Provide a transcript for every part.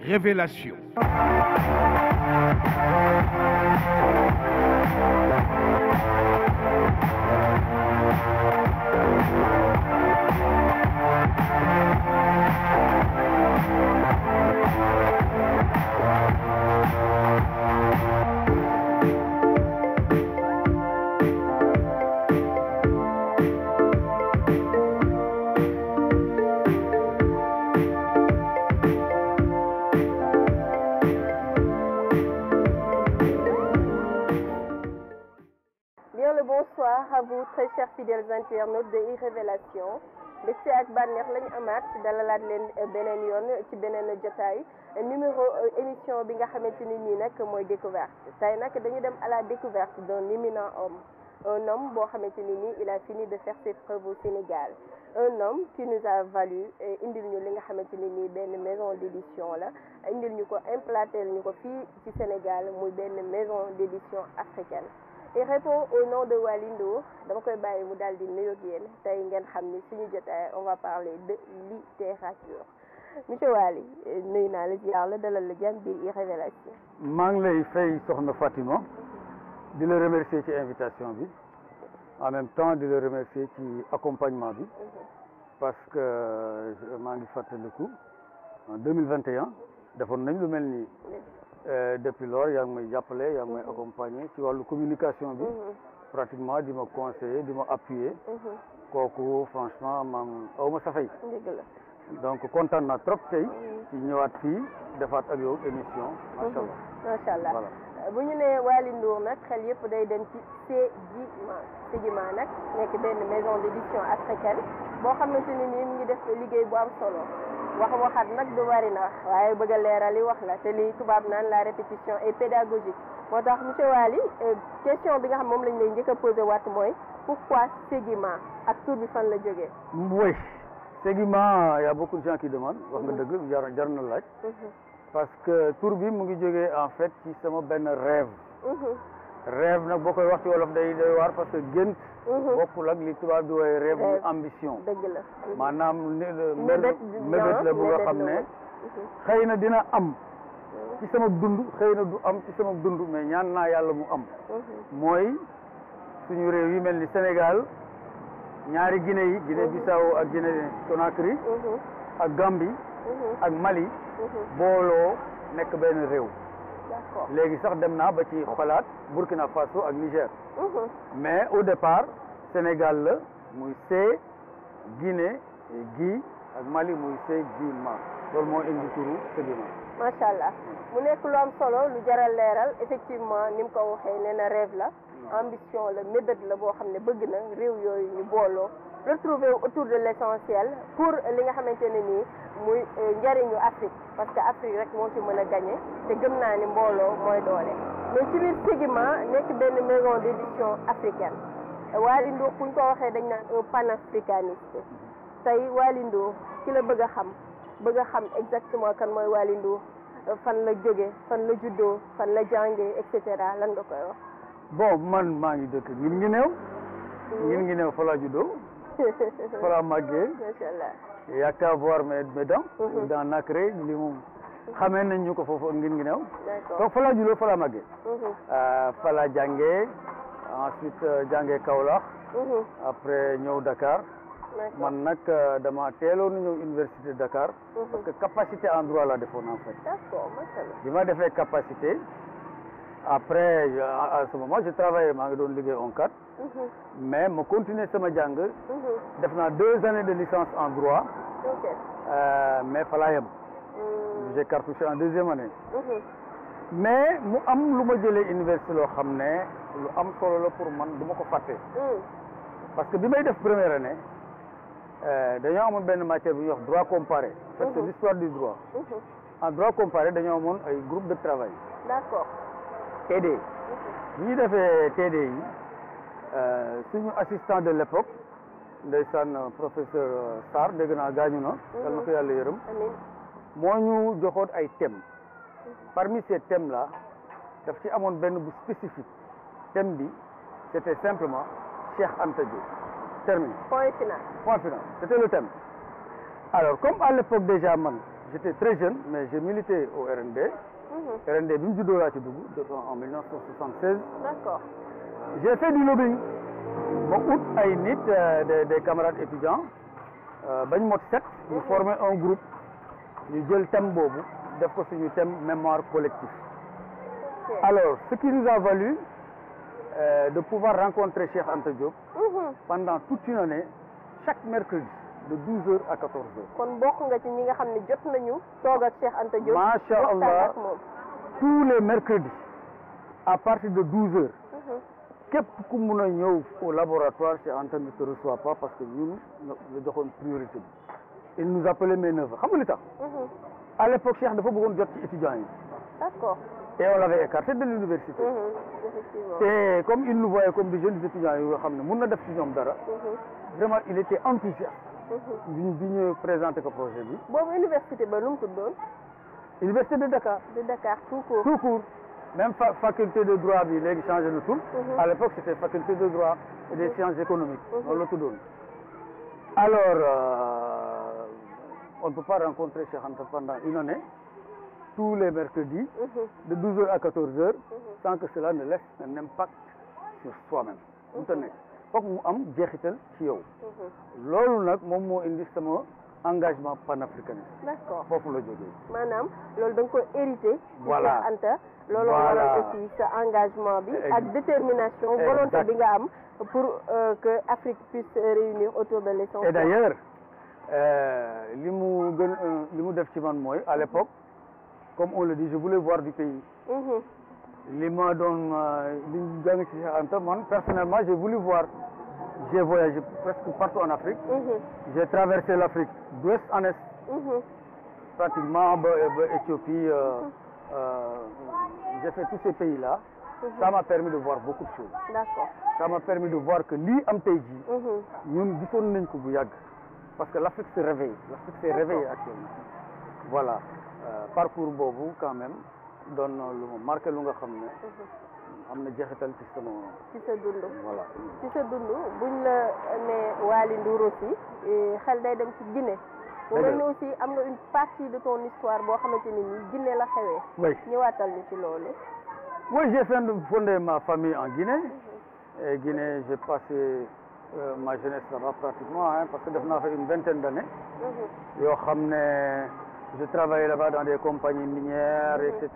Révélation. Bonsoir à vous très chers fidèles internautes de iRévélation mbégte ak bànneex lañu amaat dalalaat leen beneen yoon ci beneen jotaay numéro émission bi nga xamante ni nii nag mooy découverte tey nag dañu dem à la découverte d'un éminent homme un homme boo xamante ni nii il a fini de faire ses preuves au Sénégal un homme qui nous a valu indil ñu li nga xamante ni nii benn maison d'édition la indil ñu ko implanté ñu ko fii ci Sénégal muy benn maison d'édition africaine. Il répond au nom de Waly Ndour dama koy bàyyi mu daal di nuyoog yéen tey ngeen xam ni suñu jotaay on va parler de littérature monsieur Waly nuyu naa la ziar la dalal la jàmm biir iRévélation. maa ngi lay fay soxna Fatima di la remercier ci invitation bi en même temps di la remercier ci accompagnement bi parce que maa ngi fàttaliku en 2021 defoon nañ lu mel nii. Depuis lors yaa ngi may jàppale yaa ngi may accompagner ci wàllu communication bi pratiquement di ma conseiller di ma appuyer kooku franchement man aw ma sa fay donc kontaan naa trop tey ci ñëwaat fii defaat ak yow émission macha allah bu ñu nee Waly Ndour nag xel yëpp day dem ci Ségima nag nekk benn maison d'édition africaine boo xamante ni nii mu ngi def liggéey bu am solo waxaat nag du bari na waaye bëgg a leerali wax la te li tubaab naan la répétition est pédagogique moo tax monsieur Waly question bi nga xam moom lañ lay njëkk a posé waat mooy pourquoi Ségima ak tur bi fan la jógee. oui Ségima y a beaucoup de gens qui demandent wax nga dëgg jar na laaj parce que tur bi mu ngi jógee en fait ci sama benn rêve rêve nag boo koy wax ci wolof day waar parce que gént bokkul ak li tubaab di woowee rêve muy ambition dëgg la maanaam mébét la bu nga xam ne xëy na dina am ci sama dund xëy na du am ci sama dund mais ñaan naa yàlla mu am mooy suñu réew yi mel ni Sénégal ñaari Guinée yi Guinée Bissau ak Guinée Conakry ak Gambie ak Mali booloo nekk benn réew léegi sax dem naa ba ci xalaat Burkina Faso ak Niger mais au départ Sénégal la muy C Guinée Gui ak Mali muy C Gui Ma loolu moo indi turu Ségima. macha allah mu nekk lu am solo lu jaral leeral effectivement ni mu ko waxee nee na rêve la ambition la mébét la boo xam ne bëgg na réew yooyu ñu booloo retrouver autour de l'essentiel pour li nga xamante ne nii muy njariñu Afrique parce que Afrique rek moo ci mën a gagné te gëm naa ni mbooloo mooy doole mais ci biir Ségima nekk benn maison d'édition africaine Waly Ndour kuñ ko waxee dañ naan un panafricaniste tey Waly Ndour ki la bëgg a xam exactement kan mooy Waly Ndour fan la jóge fan la juddoo fan la jàngee et cetera lan nga koy wax. bon man maa ngi dëkk ngin ngi néew fa laa juddoo fa laa màggee macha allah y a qu'à voir mes dents dans nacré li moom xamee nañ ñu ko foofu ngin ngi néew donc fa laa juddoo fa laa màggee fa laa jàngee ensuite jàngee Kaolack après ñëw Dakar man nag dama teeloon ñëw université de Dakar parce que capacité en droit laa defoon en fait d'accord macha allah bi ma defee capacité après à ce moment je travaillais maa ngi doon liggéey ONCAD mais ma continuer sama jàng def naa 2 années de licence en droit mais fa laa yem j'ai cartouché en 2e année mais mu am lu ma jëlee université loo xam ne lu am solo la pour man du ma ko fàtte parce que bi may def première année dañoo amoon benn matière bu ñuy wax droit comparé en fait c'est l'histoire du droit en droit comparé dañoo amoon ay groupe de travail d'accord TD bi ñu defee TD yi suñu assistant de l'époque ndeysaan professeur Sarr dégg naa gaañu na yal na ko yàlla yërëm moo ñu joxoon ay thèmes parmi ces thèmes là daf ci amoon benn bu spécifique thème bi c'était simplement Cheikh Anta Diop terminé point final c'était le thème alors comme à l'époque déjà man j'étais très jeune, mais j'ai milité au RND. RND bi mu juddoo laa ci dugg en 1976. D'accord. J'ai fait du lobbying. ma ut ay nit des camarades étudiants bañ mot 7 ñu former un groupe ñu jël thème boobu def ko suñu thème mémoire collective. Alors ce qui nous a valu de pouvoir rencontrer Cheikh Anta Diop pendant toute une année chaque mercredi de 12h à 14h. kon bokk nga ci ñi nga xam ne jot nañu toog ak Cheikh Anta Diop. Macha Allah tous les mercredis à partir de 12h. képp ku mun a ñëw au laboratoire Cheikh Anta ne te reçoit pas parce que ñun la joxoon priorité bi. Il nous appelait mes neveux xam nga li tax. À l'époque Cheikh dafa bëggoon jot ci étudiants yi. D'accord. Et on l'avait écarté de l'université. Et comme il nous voyait comme des jeunes étudiants yoo xam ne mun na def ci ñoom dara. Vraiment il était enthousiaste. bi ñu présenté ko projet bi. boobu université ba nu mu tuddoon. Université de Dakar. De Dakar tout court. Tout court. Même faculté de droit bi léegi changé na tout. À l'époque c'était faculté de droit et des sciences économiques. noonu la tuddoon. Alors on ne peut pas rencontrer Cheikh Anta pendant une année tous les mercredis de 12h à 14h sans que cela ne laisse un impact sur soi-même. mu ta nekk foog mu am jeexital ci yow. loolu nag moom moo indi sama engagement panafricaniste. D'accord. foofu la jógee. maanaam loolu da nga ko hérité. Voilà. Cheikh Anta. loolu waral aussi sa engagement bi ak détermination volonté bi nga am pour que Afrique puisse réunir autour de l'essentiel. Et d'ailleurs li mu def ci man mooy à l'époque comme on le dit je voulais voir du pays. li ma doon li jàng ci Cheikh Anta man personnellement j'ai voulu voir. J'ai voyagé presque partout en Afrique. J'ai traversé l'Afrique d'ouest en est. Pratiquement Éthiopie. J'ai fait tous ces pays-là. Ça m'a permis de voir beaucoup de choses. D'accord. Ça m'a permis de voir que lii am tey jii. ñun gisoon nañ ko bu yàgg. Parce que l'Afrique se réveille. L'Afrique s'est réveillée actuellement. Voilà parcours boobu quand même doon lu ma marqué lu nga xam ne. am na jeexital ci sama. ci sa dund. Voilà. ci sa dund buñ la ne Waly Ndour aussi xel day dem ci Guinée. mu mel ni aussi am nga une partie de ton histoire boo xamante ni nii Guinée la xewee. Oui. ñëwaatal ñu ci loolu. Oui, j'ai fondé ma famille en Guinée. Et Guinée, j'ai passé ma jeunesse là-bas pratiquement, parce que def naa fa une vingtaine d'années. yoo xam ne je travaillais là-bas dans des compagnies minières, etc.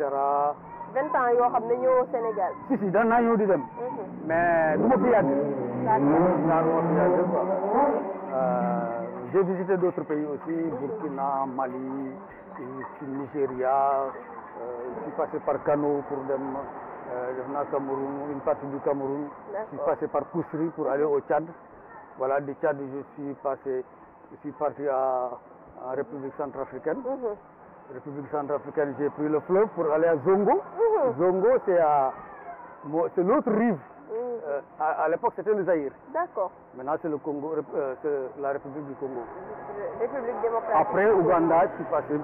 20 ans yoo xam ne ñëwoo Sénégal. Si daan naa ñëw di dem. mais du ma fi yàgg. J'ai visité d'autres pays aussi, Burkina, Mali, Nigeria. Je suis passé par Kano pour Cameroun, une partie du Cameroun. Je suis passé par Kousri pour aller au Tchad. Voilà, du Tchad, je suis parti en République centrafricaine. République centrafricaine, j'ai pris le fleuve pour aller à Zongo. Zongo, c'est l'autre rive. À l'époque, c'était le Zaïre. D'accord. Maintenant, c'est le Congo, c'est la République du Congo. République démocratique. Après, Ouganda, je suis passé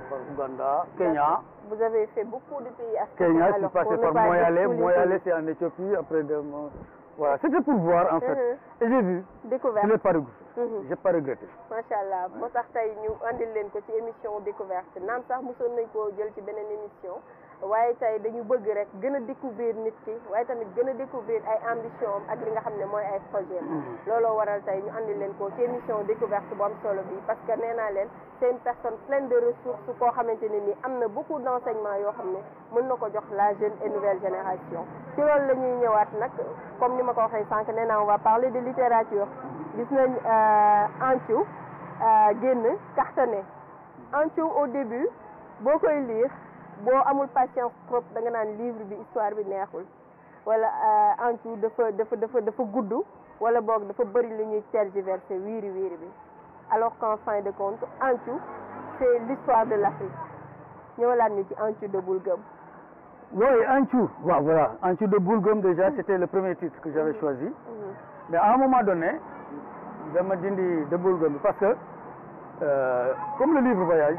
par Ouganda, Kenya. Vous avez fait beaucoup de pays africains. Kenya, je suis passé par Moyale. Moyale, c'est en Éthiopie. Après, voilà, c'était pour voir en fait. Et j'ai vu. Découverte. Je n'ai pas regretté. J'ai pas regretté. macha allah moo tax tey ñu andil leen ko ci émission découverte naam sax mosoon nañ koo jël ci beneen émission waaye tey dañu bëgg rek gën a découvrir nit ki waaye tamit gën a découvrir ay ambition am ak li nga xam ne mooy ay projet looloo waral tey ñu andil leen ko ci émission découverte bu am solo bi parce que nee naa leen c'est une personne pleine de ressources koo xamante ne nii am na beaucoup d'enseignements yoo xam ne mën na ko jox la jeune et nouvelle génération ci loolu la ñuy ñëwaat nag comme ni ma ko waxee sànq nee naa on va parler de littérature gis nañ Anthiou génn cartonné Anthiou au début boo koy lire boo amul patience trop da nga naan livre bi histoire bi neexul wala Anthiou dafa gudd wala boog dafa bëri lu ñuy tergiverser wiiri bi alors qu'en fin de compte Anthiou c'est l'histoire de l'Afrique ñëwalaat ñu ci Anthiou de Boulgum. Oui, Anthiou, voilà. Anthiou de Boulgum déjà c'était le premier titre que j'avais choisi. Mais à un moment donné dama dindi de Boulgum parce que comme le livre voyage.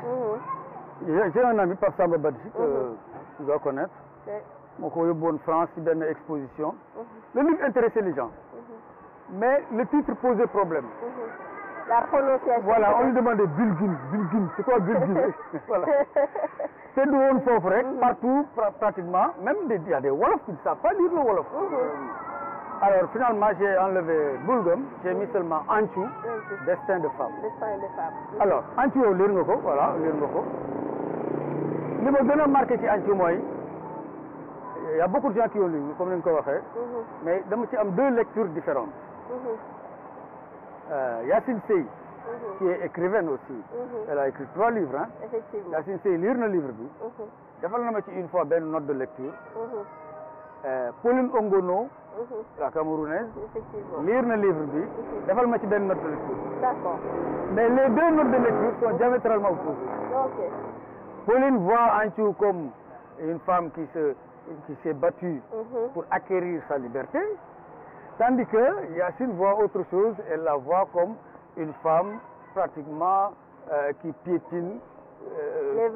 J'ai un ami Pape Samba Badji que tu dois connaître. moo ko yóbbuwoon France ci benn exposition. Le livre intéressait les gens. Mais le titre posait problème. La prononciation. Voilà, on lui demandait Bulgum, c'est quoi Bulgum? Voilà. C'est nous on faut vrai, partout, pratiquement, même il y a des Wolofs qui ne savent pas lire le Wolof. Alors finalement, j'ai enlevé Bulgum, j'ai mis seulement Anchou, Destin de femme. Destin de femme. Alors, Anchou, lire nga ko, voilà, lire nga ko. Ce qui m'a marqué ci Anchou, moi, il y a beaucoup de gens qui ont lu, comme nous l'avons dit, mais il y a deux lectures différentes. Yacine Sey, qui est écrivaine aussi, elle a écrit 3 livres. Hein. Effectivement. Yacine Sey, lire le livre. Il y a une fois une note de lecture. Pauline Ongono, la Camerounaise, lire le livre. Il y a une note de lecture. D'accord. Mais les deux notes de lecture sont diamétralement opposées. Ok. Pauline voit Anchou comme une femme qui s'est battue pour acquérir sa liberté, tandis que Yacine voit autre chose, elle la voit comme une femme pratiquement qui piétine les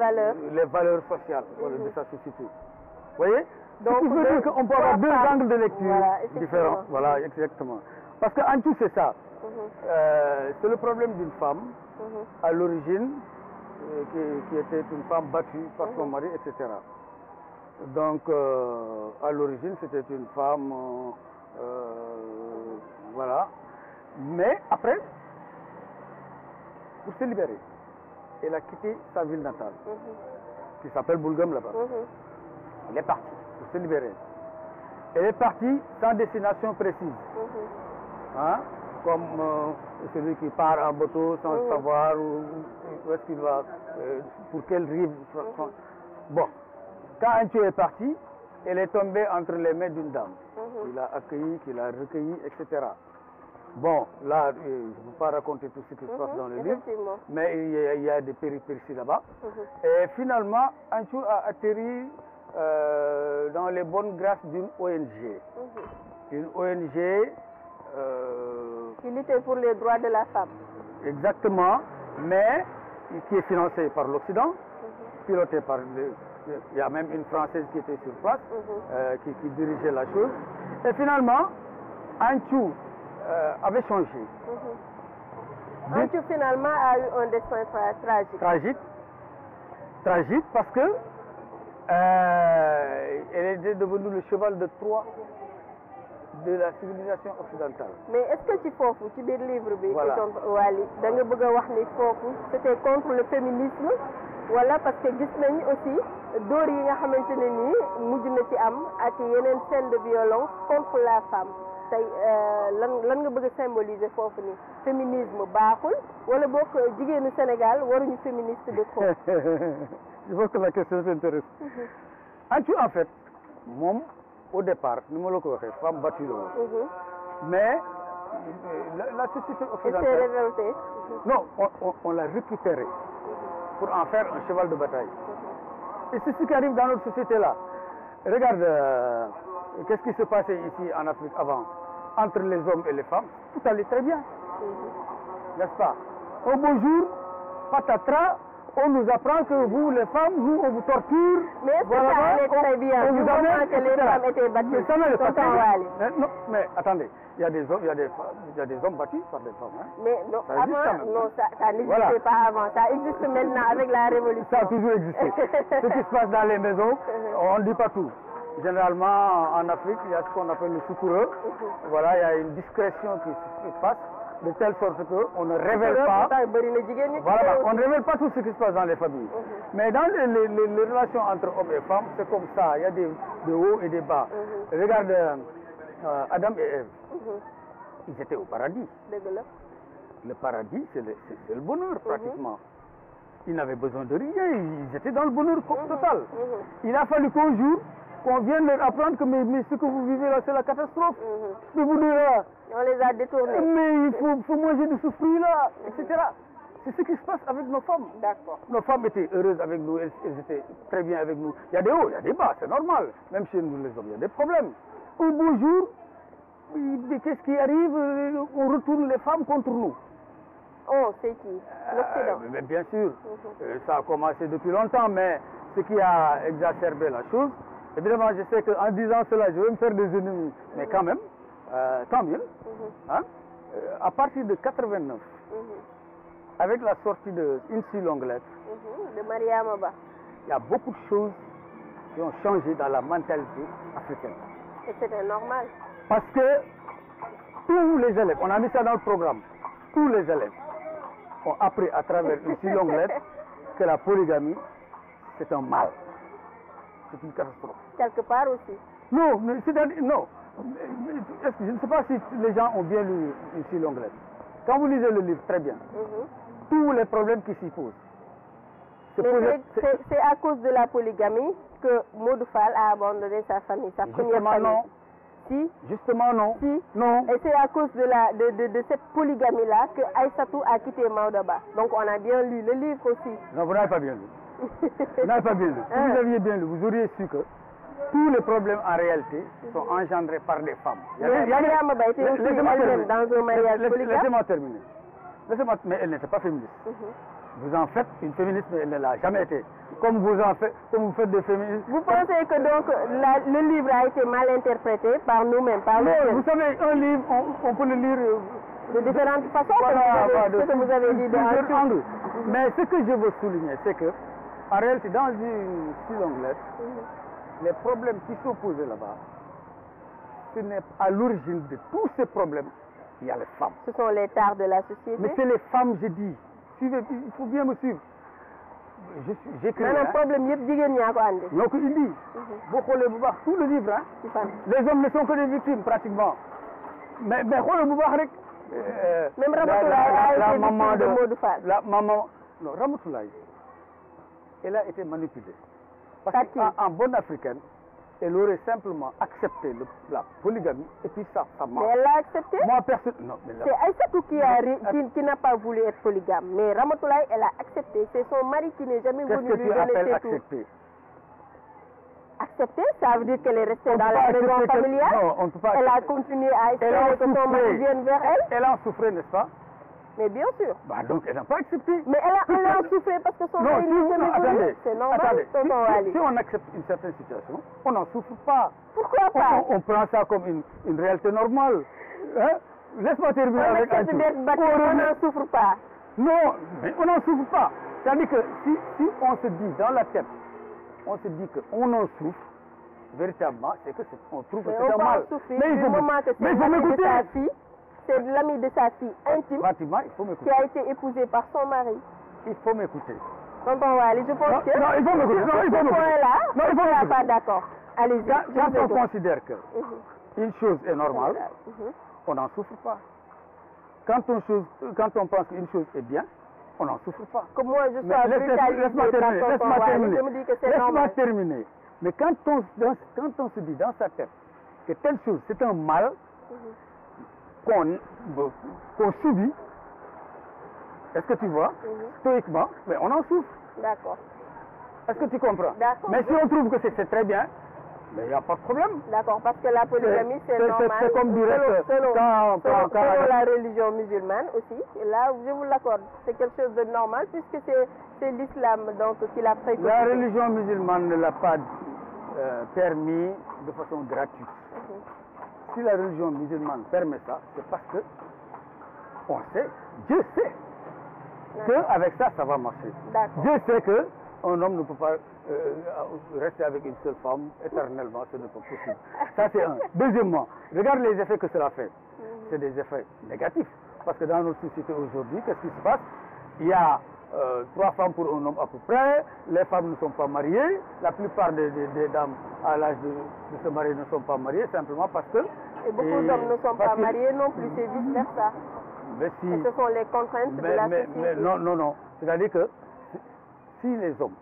valeurs sociales de sa société. Vous voyez? Donc, ce qui veut dire qu'on peut avoir deux angles de lecture différents. Voilà, exactement. Parce que Anchou, c'est ça. C'est le problème d'une femme, à l'origine, qui était une femme battue par son mari, etc. Donc, à l'origine, c'était une femme, voilà. Mais après, pour se libérer, elle a quitté sa ville natale, qui s'appelle Bulgum là-bas. Elle est partie pour se libérer. Elle est partie sans destination précise. Hein? Comme celui qui part en bateau sans savoir où est-ce qu'il va, pour quelle rive. Bon, quand Anchou est partie, elle est tombée entre les mains d'une dame qui l'a accueillie, qui l'a recueillie, etc. Bon, là, je ne peux pas raconter tout ce qui se passe dans le livre, mais il y a des péripéties là-bas. Et finalement, Anchou a atterri dans les bonnes grâces d'une ONG. Une ONG qui luttait pour les droits de la femme. Exactement, mais qui est financée par l'Occident, pilotée par... Il y a même une Française qui était sur place, qui dirigeait la chose. Et finalement, Anchou avait changé. Anchou finalement a eu un destin tragique. Tragique parce que elle était devenue le cheval de Troie de la civilisation occidentale. Mais est-ce que tu foofu ci biir livre bi voilà. Wally da nga bëgg a wax ni foofu c'était contre le féminisme wala parce que gis nañ aussi dóor yi nga xamante ne nii mujj na ci am ak yeneen scène de violence contre la femme tey lan nga bëgg a symboliser foofu ni féminisme baaxul wala bokk jigéenu Sénégal waruñu féministe de trop. Je vois que la question t'intéresse. Anchou en fait moom au départ ni ma la ko waxee femme battue la woon. Mais la société occidentale. Elle s'est révoltée. Non, on l'a récupérée pour en faire un cheval de bataille. Et c'est ce qui arrive dans notre société là. Regarde, qu'est-ce qui se passait ici en Afrique avant, entre les hommes et les femmes, tout allait très bien, n'est-ce pas? Un beau jour, patatras, on nous apprend que vous, les femmes, nous, on vous torture. Mais est-ce que ça allait très bien? On vous amène que les femmes étaient battues. Mais ça n'allait pas très bien. Non, mais attendez, il y a des hommes, il y a des hommes battus par des femmes. Hein? Mais non, avant, non, ça n'existait pas avant. Ça existe maintenant avec la révolution. Ça a toujours existé. Ce qui se passe dans les maisons, on ne dit pas tout. Généralement, en Afrique, il y a ce qu'on appelle le soucoureux. Voilà, il y a une discrétion qui se passe, de telle sorte qu'on ne révèle pas. Voilà, on ne révèle pas tout ce qui se passe dans les familles. Mais dans les relations entre hommes et femmes, c'est comme ça. Il y a des hauts et des bas. Regarde Adam et Ève. Ils étaient au paradis. Le paradis, c'est le bonheur pratiquement. Ils n'avaient besoin de rien. Ils étaient dans le bonheur total. Il a fallu qu'un jour, qu'on vienne leur apprendre que mais ce que vous vivez là, c'est la catastrophe. Mais vous là, on les a détournés. Mais il faut manger de ce fruit-là, etc. C'est ce qui se passe avec nos femmes. D'accord. Nos femmes étaient heureuses avec nous, elles étaient très bien avec nous. Il y a des hauts, il y a des bas, c'est normal. Même chez nous les hommes, il y a des problèmes. Un beau jour, qu'est-ce qui arrive? On retourne les femmes contre nous. Oh, c'est qui? L'Occident. Mais bien sûr, ça a commencé depuis longtemps, mais ce qui a exacerbé la chose, évidemment, je sais qu'en disant cela, je vais me faire des ennemis, mais quand même, tant mieux. Hein? À partir de 89, avec la sortie d'une si longue lettre, de Mariama Ba, il y a beaucoup de choses qui ont changé dans la mentalité africaine. et c'était normal. Parce que tous les élèves, on a mis ça dans le programme, tous les élèves ont appris à travers une si longue lettre que la polygamie, c'est un mal. C'est une catastrophe. Quelque part aussi. Non, c'est-à-dire, non. Je ne sais pas si les gens ont bien lu une si longue lettre. Quand vous lisez le livre, très bien, tous les problèmes qui s'y posent. C'est à cause de la polygamie que Modou Fall a abandonné sa famille, sa première famille. Non. Si. Justement, non. Si. Non. Et c'est à cause de cette polygamie-là que Aïssatou a quitté Maodo Ba. Donc on a bien lu le livre aussi. Non, vous n'avez pas bien lu. Vous n'avez pas bien lu. Si vous aviez bien lu, vous auriez su que tous les problèmes en réalité sont engendrés par des femmes. Mariama Ba était aussi elle-même dans un mariage polygame. Laissez-moi terminer. Mais elle n'était pas féministe. Vous en faites une féministe, mais elle ne l'a jamais été. Comme vous faites des féministes. Vous pensez que donc le livre a été mal interprété par nous-mêmes, par non, nous-mêmes? Vous savez, un livre, on peut le lire de différentes façons, ce que vous avez dit dans angles. Mais ce que je veux souligner, c'est que, en réalité, dans une si longue lettre, les problèmes qui sont posés là-bas, ce n'est à l'origine de tous ces problèmes, il y a les femmes. Ce sont les tares de la société. Mais c'est les femmes, je dis. Suivez, il faut bien me suivre. J'écris. Problème Donc il dit, tout le livre, les hommes ne sont que des victimes pratiquement. Mais même la maman de Modou Fall. La maman, non, Ramatoulaye, elle a été manipulée. Parce qu'en bonne africaine, elle aurait simplement accepté la polygamie et puis ça marche. Mais elle l'a accepté? Moi, personne. Non, mais c'est Aïssatou qui n'a pas voulu être polygame. Mais Ramatoulaye, elle a accepté. C'est son mari qui n'est jamais venu lui donner ses accepter? Accepter, ça veut dire qu'elle est restée dans la maison familiale? Non, on ne peut pas accepter. Elle a continué à espérer que son mari vienne vers elle? Elle en souffrait, n'est-ce pas? Mais bien sûr. Bah donc elle n'a pas accepté. Mais elle a souffert parce que son mari n'est jamais venu. C'est normal. Si on accepte une certaine situation, on n'en souffre pas. Pourquoi pas? On prend ça comme une réalité normale. Hein? Laisse-moi terminer avec un truc. On n'en souffre pas. Non, mais on n'en souffre pas. C'est-à-dire que si on se dit dans la tête, on se dit qu'on en souffre, véritablement, c'est que on trouve que c'est un mal. Mais il faut m'écouter. C'est l'ami de sa fille intime qui a été épousée par son mari. Il faut m'écouter. Tonton Wali, je pense que... Non, il faut m'écouter. Non, il faut m'écouter. Non, il faut pas d'accord. Allez-y. Quand on considère qu'une chose est normale, on n'en souffre pas. Quand on pense qu'une chose est bien, on n'en souffre pas. Comme moi, je suis brutalisée par tonton Wali, je me dis que c'est normal. Laisse-moi terminer. Mais quand on se dit dans sa tête que telle chose, c'est un mal, qu'on subit, est-ce que tu vois, stoïquement, mais on en souffre. D'accord. Est-ce que tu comprends? D'accord. Mais si on trouve que c'est très bien, mais il n'y a pas de problème. D'accord, parce que la polygamie, c'est normal. C'est comme dirait selon la religion musulmane aussi. Là, je vous l'accorde, c'est quelque chose de normal puisque c'est l'islam donc qui l'a préconisé. La religion musulmane ne l'a pas permis de façon gratuite. Si la religion musulmane permet ça, c'est parce que on sait, Dieu sait qu'avec ça, ça va marcher. Dieu sait qu'un homme ne peut pas rester avec une seule femme éternellement, ce n'est pas possible. Ça, c'est un. Deuxièmement, regarde les effets que cela fait. C'est des effets négatifs. Parce que dans notre société aujourd'hui, qu'est-ce qui se passe? Il y a 3 femmes pour un homme à peu près, les femmes ne sont pas mariées, la plupart des dames à l'âge de se marier ne sont pas mariées, simplement parce que... Et beaucoup d'hommes ne sont pas mariés non plus, c'est vice-versa. Mais si, et ce sont les contraintes de la société. Mais non. C'est-à-dire que si les hommes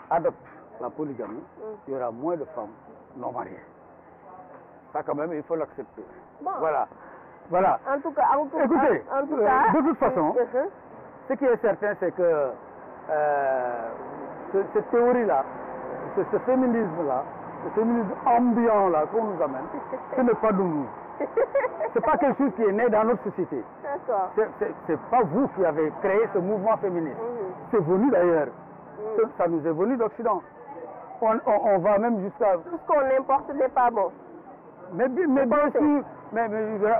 adoptent la polygamie, il y aura moins de femmes non mariées. Ça quand même, il faut l'accepter. Bon. Voilà. En tout cas, écoutez, de toute façon, ce qui est certain, c'est que cette théorie-là, ce féminisme-là, ce féminisme ambiant-là qu'on nous amène, ce n'est pas de nous. Ce n'est pas quelque chose qui est né dans notre société. D'accord. C'est pas vous qui avez créé ce mouvement féministe. C'est venu d'ailleurs. Ça nous est venu d'Occident. On va même jusqu'à... Tout ce qu'on importe n'est pas bon. Mais bien sûr, Mais l'écriture,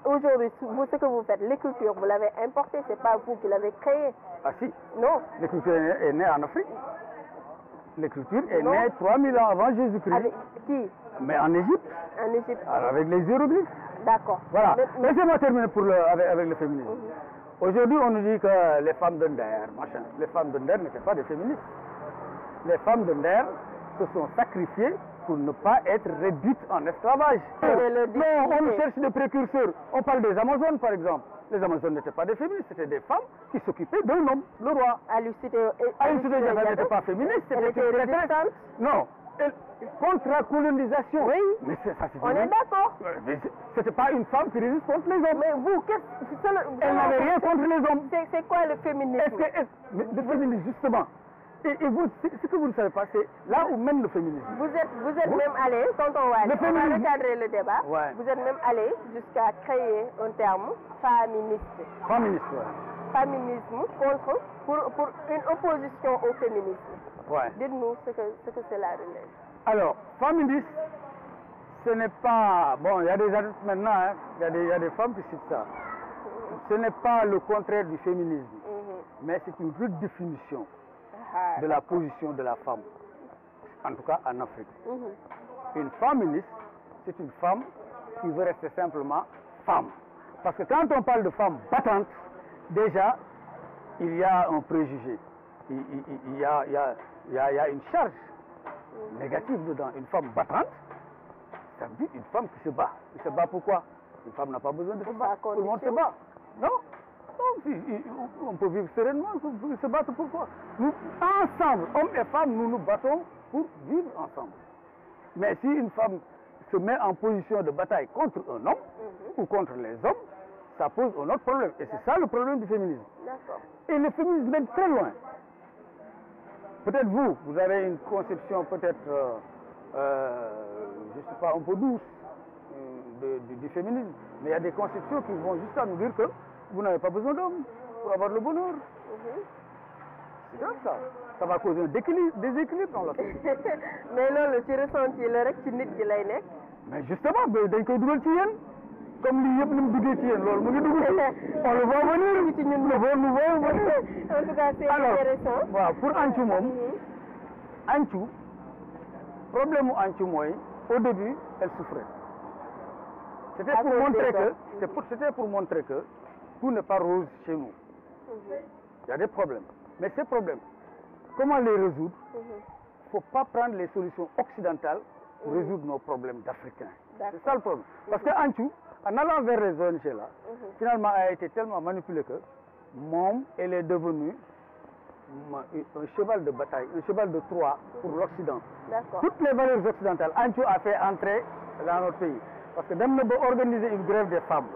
aujourd'hui, ce que vous faites, l'écriture, vous l'avez importée, c'est pas vous qui l'avez créée. Ah si. Non. L'écriture est née en Afrique. L'écriture est née 3000 ans avant Jésus-Christ. Avec qui? Mais en Égypte. En Égypte. Alors, avec les hiéroglyphes. D'accord. Voilà. Laissez-moi terminer avec le féminisme. Aujourd'hui, on nous dit que les femmes de Nder, machin. Les femmes de Nder n'étaient pas des féministes. Les femmes de Nder se sont sacrifiées pour ne pas être réduites en esclavage. Non, on cherche des précurseurs. On parle des Amazones, par exemple. Les Amazones n'étaient pas des féministes, c'était des femmes qui s'occupaient d'un homme, le roi. Alucide Diatta n'était pas féministe, elle était résistante. Non, contre la colonisation. Oui. Mais ça, on est d'accord. Mais c'était pas une femme qui résiste contre les hommes. Mais vous, elle n'avait rien contre les hommes. C'est quoi le féminisme? Le féminisme, justement. Et vous, ce que vous ne savez pas, c'est là où mène le féminisme. Vous êtes même allé, quand on va recadrer le débat, vous êtes même allé jusqu'à créer un terme féministe. Féministe, oui. Féminisme pour une opposition au féminisme. Ouais. Dites-nous ce que c'est la relève. Alors, féministe, ce n'est pas... Bon, il y a des adultes maintenant, hein, il y a des femmes qui citent ça. Ce n'est pas le contraire du féminisme, mais c'est une redéfinition de la position de la femme, en tout cas en Afrique. Une féministe, c'est une femme qui veut rester simplement femme. Parce que quand on parle de femme battante, déjà, il y a un préjugé. Il y a une charge négative dedans. Une femme battante, ça veut dire une femme qui se bat. Elle se bat pourquoi? Une femme n'a pas besoin de se battre. Tout le monde se bat. Non? On peut vivre sereinement, on peut se battre pourquoi? Nous, ensemble, hommes et femmes, nous nous battons pour vivre ensemble. Mais si une femme se met en position de bataille contre un homme ou contre les hommes, ça pose un autre problème. Et c'est ça le problème du féminisme. Et le féminisme est très loin. Peut-être vous avez une conception peut-être, je ne sais pas, un peu douce du féminisme. Mais il y a des conceptions qui vont jusqu'à nous dire que vous n'avez pas besoin d'hommes pour avoir le bonheur. C'est grave ça. Ça va causer un déséquilibre dans la société. Mais loolu ci ressenti la rek ci nit ki lay nekk. Mais justement, dañ koy dugal ci yéen. Comme lii yëpp ni mu duggee ci yéen loolu mu ngi dugg ci. On le voit venir. ci ñun nous voyons venir. En tout cas, c'est intéressant. Waaw pour Anthiou moom. Anthiou problème mu Anthiou mooy au début elle souffrait. C'était pour montrer que tout n'est pas rose chez nous. Il y a des problèmes. Mais ces problèmes, comment les résoudre? Il ne faut pas prendre les solutions occidentales pour résoudre nos problèmes d'Africains. C'est ça le problème. Parce que Anthiou, en allant vers les ONG là, finalement a été tellement manipulée que elle est devenue un cheval de bataille, un cheval de Troie pour l'Occident. Toutes les valeurs occidentales, Anthiou a fait entrer dans notre pays. Parce que dem na ba organiser une grève des femmes.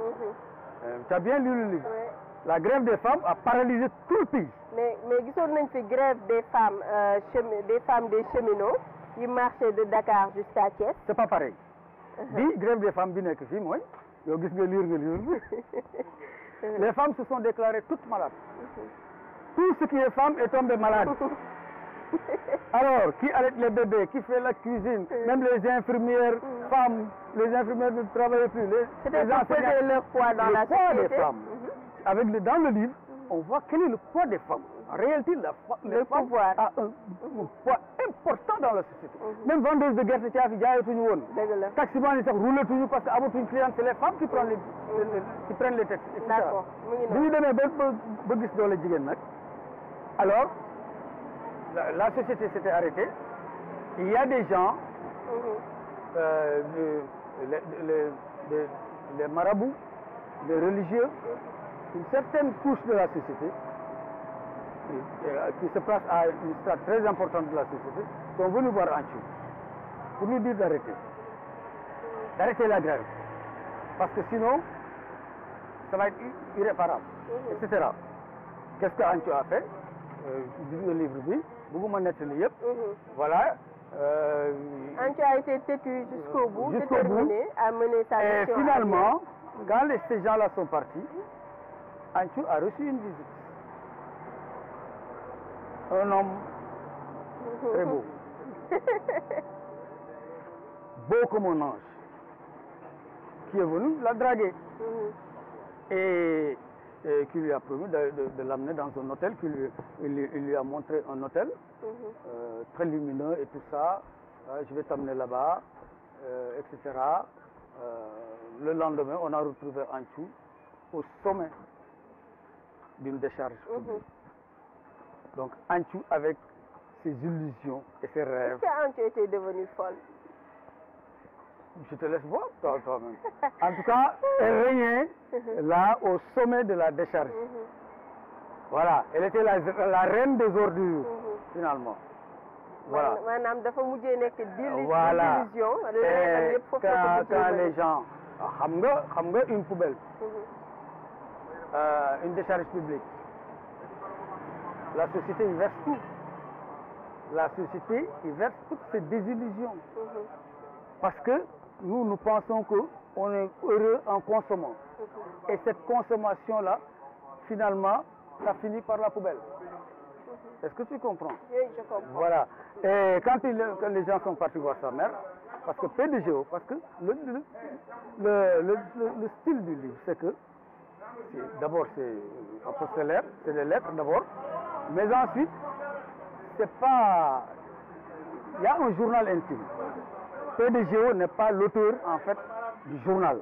Tu as bien lu le livre. La grève des femmes a paralysé tout le pays. Mais gisoon nañ fi grève des femmes des cheminots qui marchaient de Dakar jusqu'à Thiès. C'est pas pareil. Bi grève des femmes bi nekk fii mooy yow gis nga livre les femmes se sont déclarées toutes malades. Tout ce qui est femme est tombé malade. Alors, qui allait les bébés, qui fait la cuisine, même les infirmières femmes, les infirmières ne travaillaient plus. C'était pour peser leur poids dans la société. Le poids des femmes. Dans le livre, on voit quel est le poids des femmes. En réalité, le pouvoir a un poids important dans la société. Même vendeuses de gerte caafi jaayatuñu woon. Taximan yi sax roulatuñu parce que amatuñu client, c'est les femmes qui prennent les textes, etc. D'accord. Bu ñu demee ba gis doole jigéen nag, alors la société s'était arrêtée. Il y a des gens, les marabouts, les religieux, une certaine couche de la société qui se place à une strate très importante de la société sont venus voir Anthiou pour nous dire d'arrêter la grève. Parce que sinon, ça va être irréparable, etc. Qu'est-ce que Anthiou a fait? Le livre bi, bëgguma nettali yëpp. Voilà. Anthiou a été têtu jusqu'au bout, déterminé à mener sa mission. Et finalement, quand ces gens-là sont partis, Anthiou a reçu une visite. Un homme très beau. beau comme un ange, qui est venu la draguer. Et qui lui a promis de l'amener dans un hôtel, il lui a montré un hôtel très lumineux et tout ça. Je vais t'amener là-bas, etc. Le lendemain, on a retrouvé Anthiou au sommet d'une décharge publique. Donc Anthiou avec ses illusions et ses rêves. Est-ce qu'Anthiou était devenue folle? Je te laisse voir toi-même. En tout cas, elle régnait là au sommet de la décharge. Voilà, elle était la reine des ordures, finalement. Voilà. Madame, dafa mujjee nekk voilà. d'illusion. Et quand les gens, xam nga une poubelle, une décharge publique, la société y verse tout. La société y verse toutes ses désillusions. Parce que nous pensons qu'on est heureux en consommant. Et cette consommation-là, finalement, ça finit par la poubelle. Est-ce que tu comprends? Oui, je comprends. Voilà. Et quand les gens sont partis voir sa mère, parce que PDGO, parce que le style du livre, c'est que d'abord c'est apostolaire, c'est des lettres d'abord, mais ensuite, c'est pas... Il y a un journal intime. PDGO n'est pas l'auteur, en fait, du journal.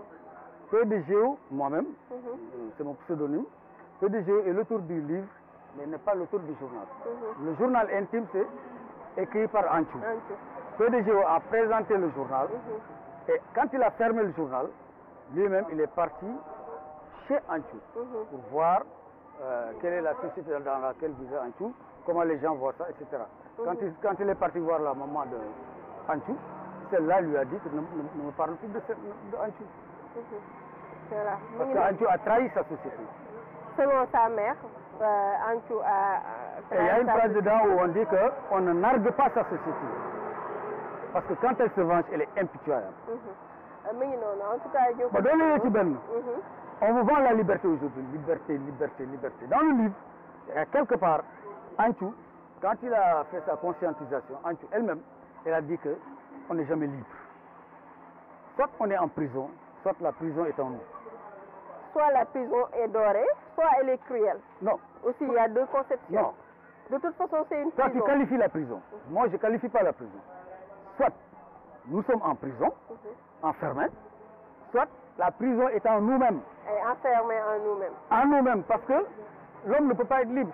PDGO, moi-même, c'est mon pseudonyme, PDGO est l'auteur du livre, mais n'est pas l'auteur du journal. Le journal intime, c'est écrit par Anthiou. PDGO a présenté le journal, et quand il a fermé le journal, lui-même, il est parti chez Anthiou pour voir quelle est la société dans laquelle vivait Anthiou, comment les gens voient ça, etc. Quand il est parti voir la maman de Anthiou, celle-là lui a dit que ne me parle plus de Anthiou. Voilà. Parce qu'Anthiou a trahi sa société. Selon sa mère, Anthiou a... Et il y a une phrase dedans où on dit qu'on ne nargue pas sa société. Parce que quand elle se venge, elle est impitoyable. En tout cas, on vous vend la liberté aujourd'hui. Liberté, liberté, liberté. Dans le livre, quelque part, Anthiou, quand il a fait sa conscientisation, Anthiou elle-même, elle a dit qu'on n'est jamais libre. Soit on est en prison, soit la prison est en nous. Soit la prison est dorée, soit elle est cruelle. Non. Aussi, il y a deux conceptions. Non. De toute façon, c'est une Toi, prison. tu qualifies la prison. Moi, je ne qualifie pas la prison. Soit nous sommes en prison, enfermés, soit la prison est en nous-mêmes. Et enfermés en nous-mêmes. En nous-mêmes, parce que l'homme ne peut pas être libre.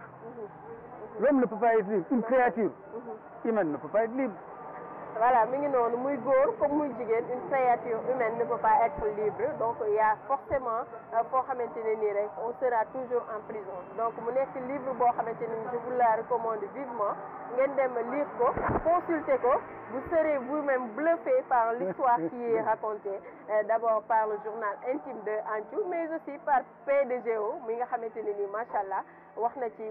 L'homme ne peut pas être libre. Une créature humaine ne peut pas être libre. Voilà, muy góor comme muy jigéen, une créature humaine ne peut pas être libre. Donc il y a forcément on sera toujours en prison. Donc mu nekk livre boo xamante ni je vous la recommande vivement. Ngeen dem lire ko, consulter ko. Vous serez vous-même bluffé par l'histoire qui est racontée. D'abord par le journal intime de Anthiou, mais aussi par PDGO, mi nga xamante ne nii machallah wax na ci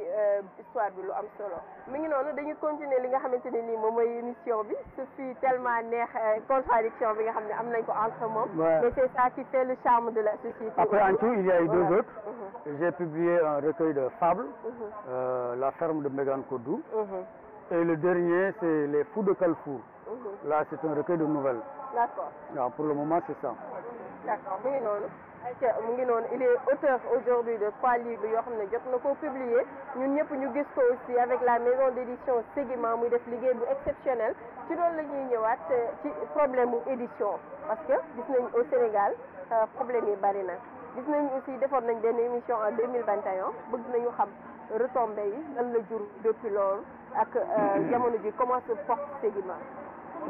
histoire bi lu am solo. Mi ngi noonu dañuy continuer li nga xamante ne nii moom mooy émission bi. Ce fut tellement neex contradiction bi nga xam ne am nañ ko entre moom. Mais c'est ça qui fait le charme de la société. Après Anthiou, il y a eu deux autres. J'ai publié un recueil de fables, La ferme de Megan Kodou. Et le dernier, c'est Les Fous de Carrefour. Là, c'est un recueil de nouvelles. D'accord. Pour le moment, c'est ça. D'accord. Il est auteur aujourd'hui de 3 livres yoo xam ne jot na ko publier ñun ñëpp ñu gis ko aussi avec la maison d'édition Seguima muy def liggéey bu exceptionnel ci loolu la ñuy ñëwaat ci problème mu édition parce que gis nañ au Sénégal problème yi bari na gis nañ aussi defoon nañ benn émission en 2021 bëgg nañu xam retombées yi lan la jur depuis loolu ak jamono ji comment se porte Seguima.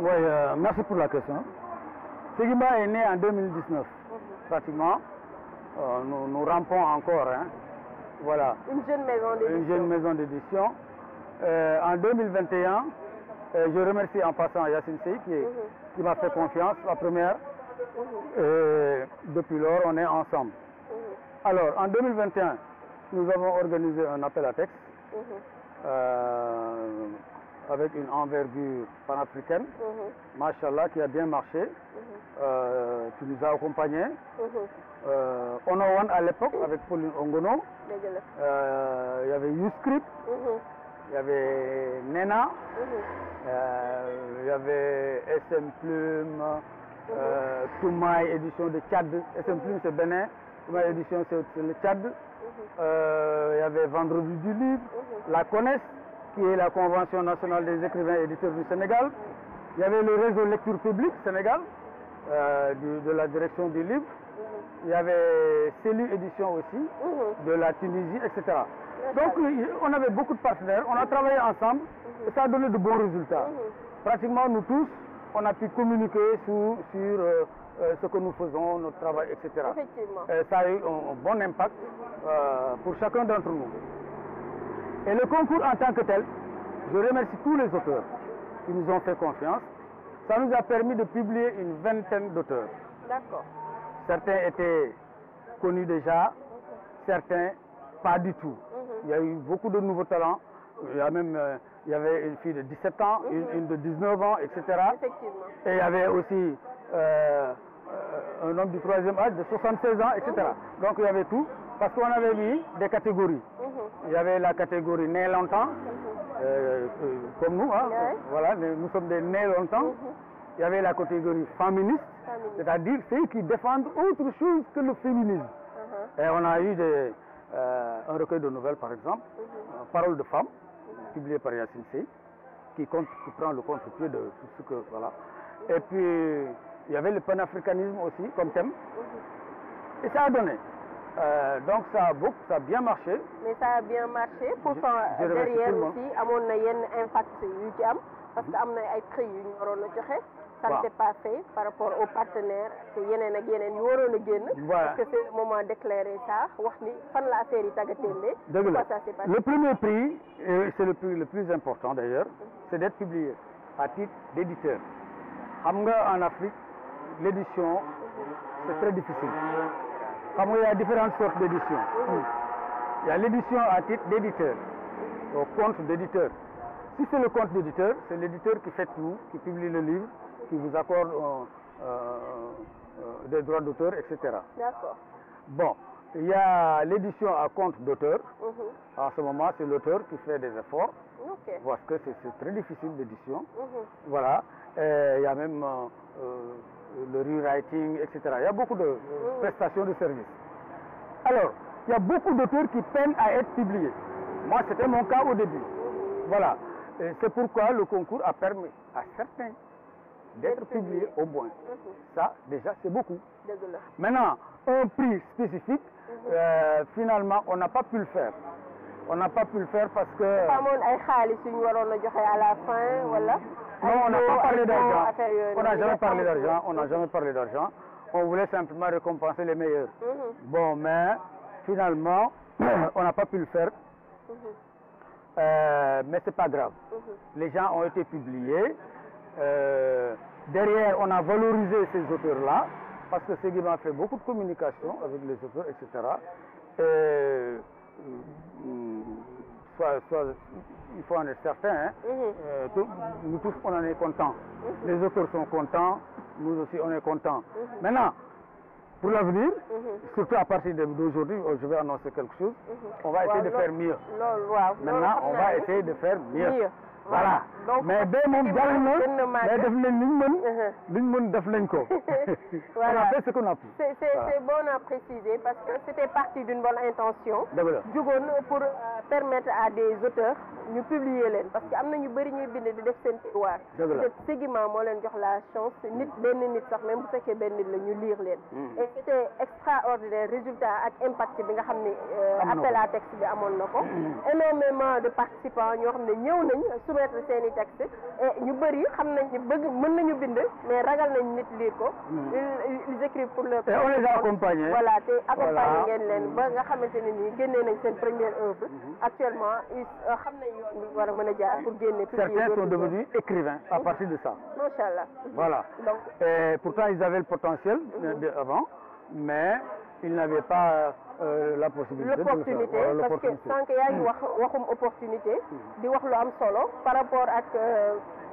Oui, merci pour la question. Seguima est né en 2019. Pratiquement, nous rampons encore. Hein. Voilà. Une jeune maison d'édition. Une jeune maison d'édition. En 2021, je remercie en passant Yacine Sey qui m'a fait confiance, la première. Et depuis lors, on est ensemble. Alors, en 2021, nous avons organisé un appel à texte avec une envergure panafricaine, machallah, qui a bien marché. Tu nous as accompagnés. Ono One à l'époque avec Pauline Ongono. Il y avait YouScript. il y avait Nena, il y avait SM Plume, Toumaï édition de Tchad. SM Plume c'est Bénin, Toumaï édition c'est le Tchad. Il y avait Vendredi du Livre, la CONES, qui est la Convention nationale des écrivains et éditeurs du Sénégal. Il y avait le réseau Lecture Publique Sénégal, de la direction du livre. Il y avait CELU Édition aussi, de la Tunisie, etc. Donc on avait beaucoup de partenaires, on a travaillé ensemble et ça a donné de bons résultats. Pratiquement nous tous, on a pu communiquer sur ce que nous faisons, notre travail, etc. Et ça a eu un bon impact pour chacun d'entre nous. Et le concours en tant que tel, je remercie tous les auteurs qui nous ont fait confiance. Ça nous a permis de publier une vingtaine d'auteurs. D'accord. Certains étaient connus déjà, certains pas du tout. Il y a eu beaucoup de nouveaux talents. Il y avait une fille de 17 ans, une de 19 ans, etc. Effectivement. Et il y avait aussi un homme du troisième âge de 76 ans, etc. Donc il y avait tout, parce qu'on avait mis des catégories. Il y avait la catégorie né longtemps, comme nous, hein. Voilà, nous sommes des nés longtemps. Il y avait la catégorie féministe, c'est-à-dire ceux qui défendent autre chose que le féminisme. Et on a eu un recueil de nouvelles, par exemple, Paroles de femmes, publié par Yacine Sey, qui prend le contre-pied de tout ce que... Voilà. Et puis, il y avait le panafricanisme aussi, comme thème. Et ça a donné. Donc ça a bien marché. Mais ça a bien marché. Pourtant, derrière aussi, amoon na yenn impact yu ci am, parce que am na ay prix yu ñu waroon a joxe. Ça ne s'est pas fait par rapport aux partenaires que yeneen ak yeneen yu waroon a génn. Parce que c'est le moment d'éclairer ça, wax ni fan la affaire yi tàggatémbe. Pourquoi ça s'est passé? Le premier prix, et c'est le prix le plus important d'ailleurs, c'est d'être publié à titre d'éditeur. Xam nga en Afrique, l'édition, c'est très difficile. Il y a différentes sortes d'éditions. Il y a l'édition à titre d'éditeur, au compte d'éditeur. Si c'est le compte d'éditeur, c'est l'éditeur qui fait tout, qui publie le livre, qui vous accorde des droits d'auteur, etc. D'accord. Bon, il y a l'édition à compte d'auteur. En ce moment, c'est l'auteur qui fait des efforts, parce que c'est très difficile d'édition. Voilà. Et il y a même le rewriting, etc. Il y a beaucoup de prestations de services. Alors, il y a beaucoup d'auteurs qui peinent à être publiés. Moi, c'était mon cas au début. Voilà. C'est pourquoi le concours a permis à certains d'être publiés au moins. Ça, déjà, c'est beaucoup. Maintenant, un prix spécifique, finalement, on n'a pas pu le faire. On n'a pas pu le faire parce que... à la fin, voilà. Non, on n'a pas parlé d'argent. On n'a jamais parlé d'argent. On n'a jamais parlé d'argent. On voulait simplement récompenser les meilleurs. Bon, mais finalement, on n'a pas pu le faire. Mais c'est pas grave. Les gens ont été publiés. Derrière, on a valorisé ces auteurs-là, parce que Seguiba fait beaucoup de communication avec les auteurs, etc. Il faut en être certain, nous tous on en est contents. Les auteurs sont contents, nous aussi on est contents. Maintenant, pour l'avenir, surtout à partir d'aujourd'hui, je vais annoncer quelque chose, on va essayer de faire mieux. Maintenant, on va essayer de faire mieux. Voilà. Donc, mais dès mon dernier, mais def nañ liñ mën def nañ ko. On a fait ce qu'on a pu. C'est bon à préciser parce que c'était parti d'une bonne intention. Jugoon pour permettre à des auteurs ñu publier leen parce que am na ñu bëri ñuy bind di def seen tiroir. Peut-être Seguiba moo leen jox la chance nit benn nit sax même bu fekkee benn nit la ñu lire leen. Et c'était extraordinaire résultat ak impact bi nga xam ne appel à texte bi amoon na ko. Énormément de participants ñoo xam ne ñëw nañ soumettre seen i texte et ñu bëri xam nañ ni mën nañu bind mais ragal nañ nit lire ko. Ils écrivent pour leur... Et on les a accompagnés. Voilà, te accompagné ngeen leen ba nga xamante ne nii génnee nañ seen première œuvre. Actuellement xam nañ yoon bi war a mën a jaar pour génne. Certains sont devenus écrivains à partir de ça. Machallah. Voilà. Donc, et pourtant ils avaient le potentiel avant, mais ils n'avaient pas la possibilité l'opportunité de le faire. Parce que sans que yaa ngi waxum opportunité di wax lu am solo par rapport ak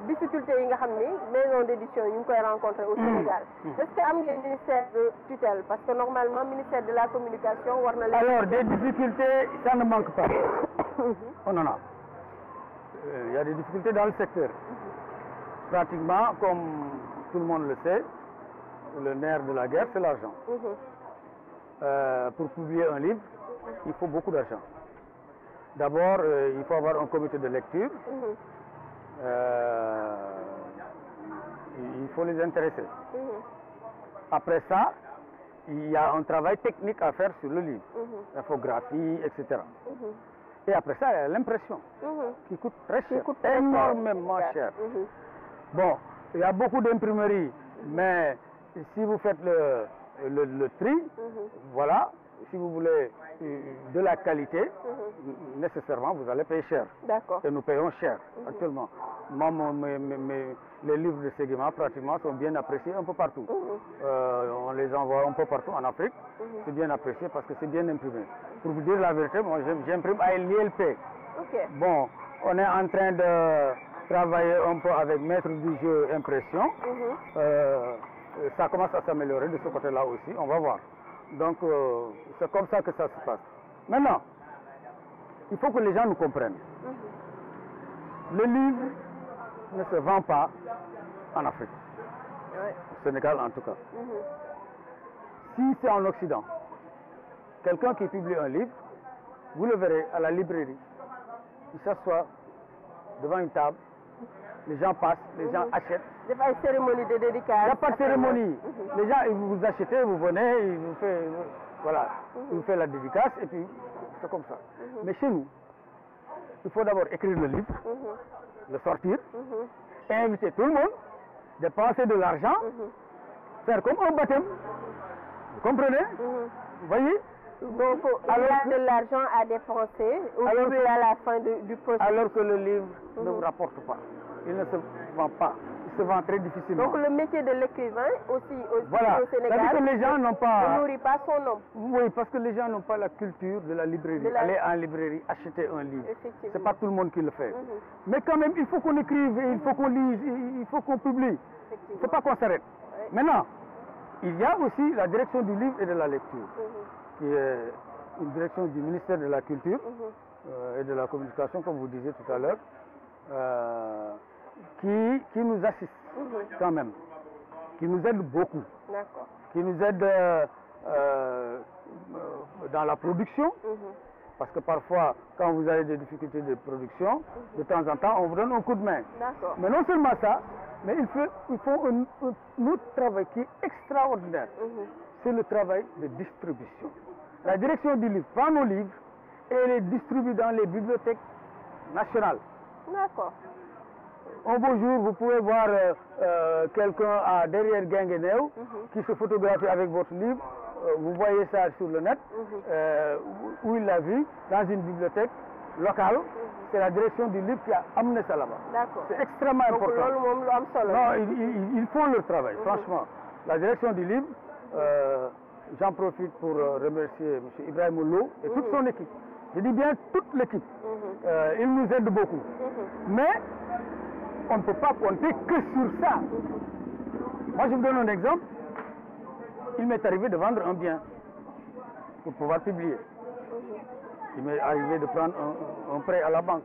difficulté yi nga xam ni maison d'édition yi ñu ngi koy rencontrer au Sénégal. Est-ce que am ngeen ministère de tutelle parce que normalement ministère de la communication war na leen. Alors des difficultés ça ne manque pas. On en a. il y a des difficultés dans le secteur. Pratiquement, comme tout le monde le sait, le nerf de la guerre, c'est l'argent. Pour publier un livre, il faut beaucoup d'argent. D'abord, il faut avoir un comité de lecture. Il faut les intéresser. Après ça, il y a un travail technique à faire sur le livre, infographie, etc. Et après ça, il y a l'impression, qui coûte très cher, énormément cher. Bon, il y a beaucoup d'imprimeries, mais si vous faites le tri, voilà, si vous voulez de la qualité, nécessairement vous allez payer cher. D'accord. Et nous payons cher actuellement. Moi, les livres de Seguima pratiquement sont bien appréciés un peu partout. On les envoie un peu partout en Afrique. C'est bien apprécié parce que c'est bien imprimé. Pour vous dire la vérité, moi j'imprime à l'ILP. Bon, on est en train de travailler un peu avec Maître du jeu impression. Ça commence à s'améliorer de ce côté-là aussi, on va voir. Donc, c'est comme ça que ça se passe. Maintenant, il faut que les gens nous comprennent. Le livre ne se vend pas en Afrique, au Sénégal en tout cas. Si c'est en Occident, quelqu'un qui publie un livre, vous le verrez à la librairie, il s'assoit devant une table, les gens passent, les gens achètent. Il n'y a pas de cérémonie de dédicace. Il n'y a pas de cérémonie. Les gens, vous achetez, vous venez, ils vous font, voilà, ils vous font la dédicace et puis c'est comme ça. Mais chez nous, il faut d'abord écrire le livre, le sortir, et inviter tout le monde, dépenser de l'argent, faire comme un baptême. Vous comprenez? Vous voyez? Donc, il y a de l'argent à dépenser à la fin du processus. Alors que le livre ne vous rapporte pas. Il ne se vend pas. Il se vend très difficilement. Donc le métier de l'écrivain aussi voilà. Au Sénégal, que les gens n'ont pas... ne nourrit pas son nom. Oui, parce que les gens n'ont pas la culture de la librairie. Aller en librairie, acheter un livre. C'est pas tout le monde qui le fait. Mais quand même, il faut qu'on écrive, il faut qu'on lise, il faut qu'on publie. Il ne faut pas qu'on s'arrête. Maintenant, il y a aussi la direction du livre et de la lecture, qui est une direction du ministère de la Culture et de la Communication, comme vous disiez tout à l'heure, qui nous assiste quand même, qui nous aide beaucoup, qui nous aide dans la production, parce que parfois, quand vous avez des difficultés de production, de temps en temps, on vous donne un coup de main. Mais non seulement ça, mais il faut un autre travail qui est extraordinaire. C'est le travail de distribution. La direction du livre prend nos livres et les distribue dans les bibliothèques nationales. Un beau jour, vous pouvez voir quelqu'un derrière Guinguinéo qui se photographie avec votre livre. Vous voyez ça sur le net, où il l'a vu, dans une bibliothèque locale. C'est la direction du livre qui a amené ça là-bas. C'est extrêmement important. Non, ils font leur travail, franchement. La direction du livre, j'en profite pour remercier M. Ibrahim Lo et toute son équipe. Je dis bien toute l'équipe. Ils nous aident beaucoup. Mais on ne peut pas compter que sur ça. Moi, je vous donne un exemple. Il m'est arrivé de vendre un bien pour pouvoir publier. Il m'est arrivé de prendre un prêt à la banque.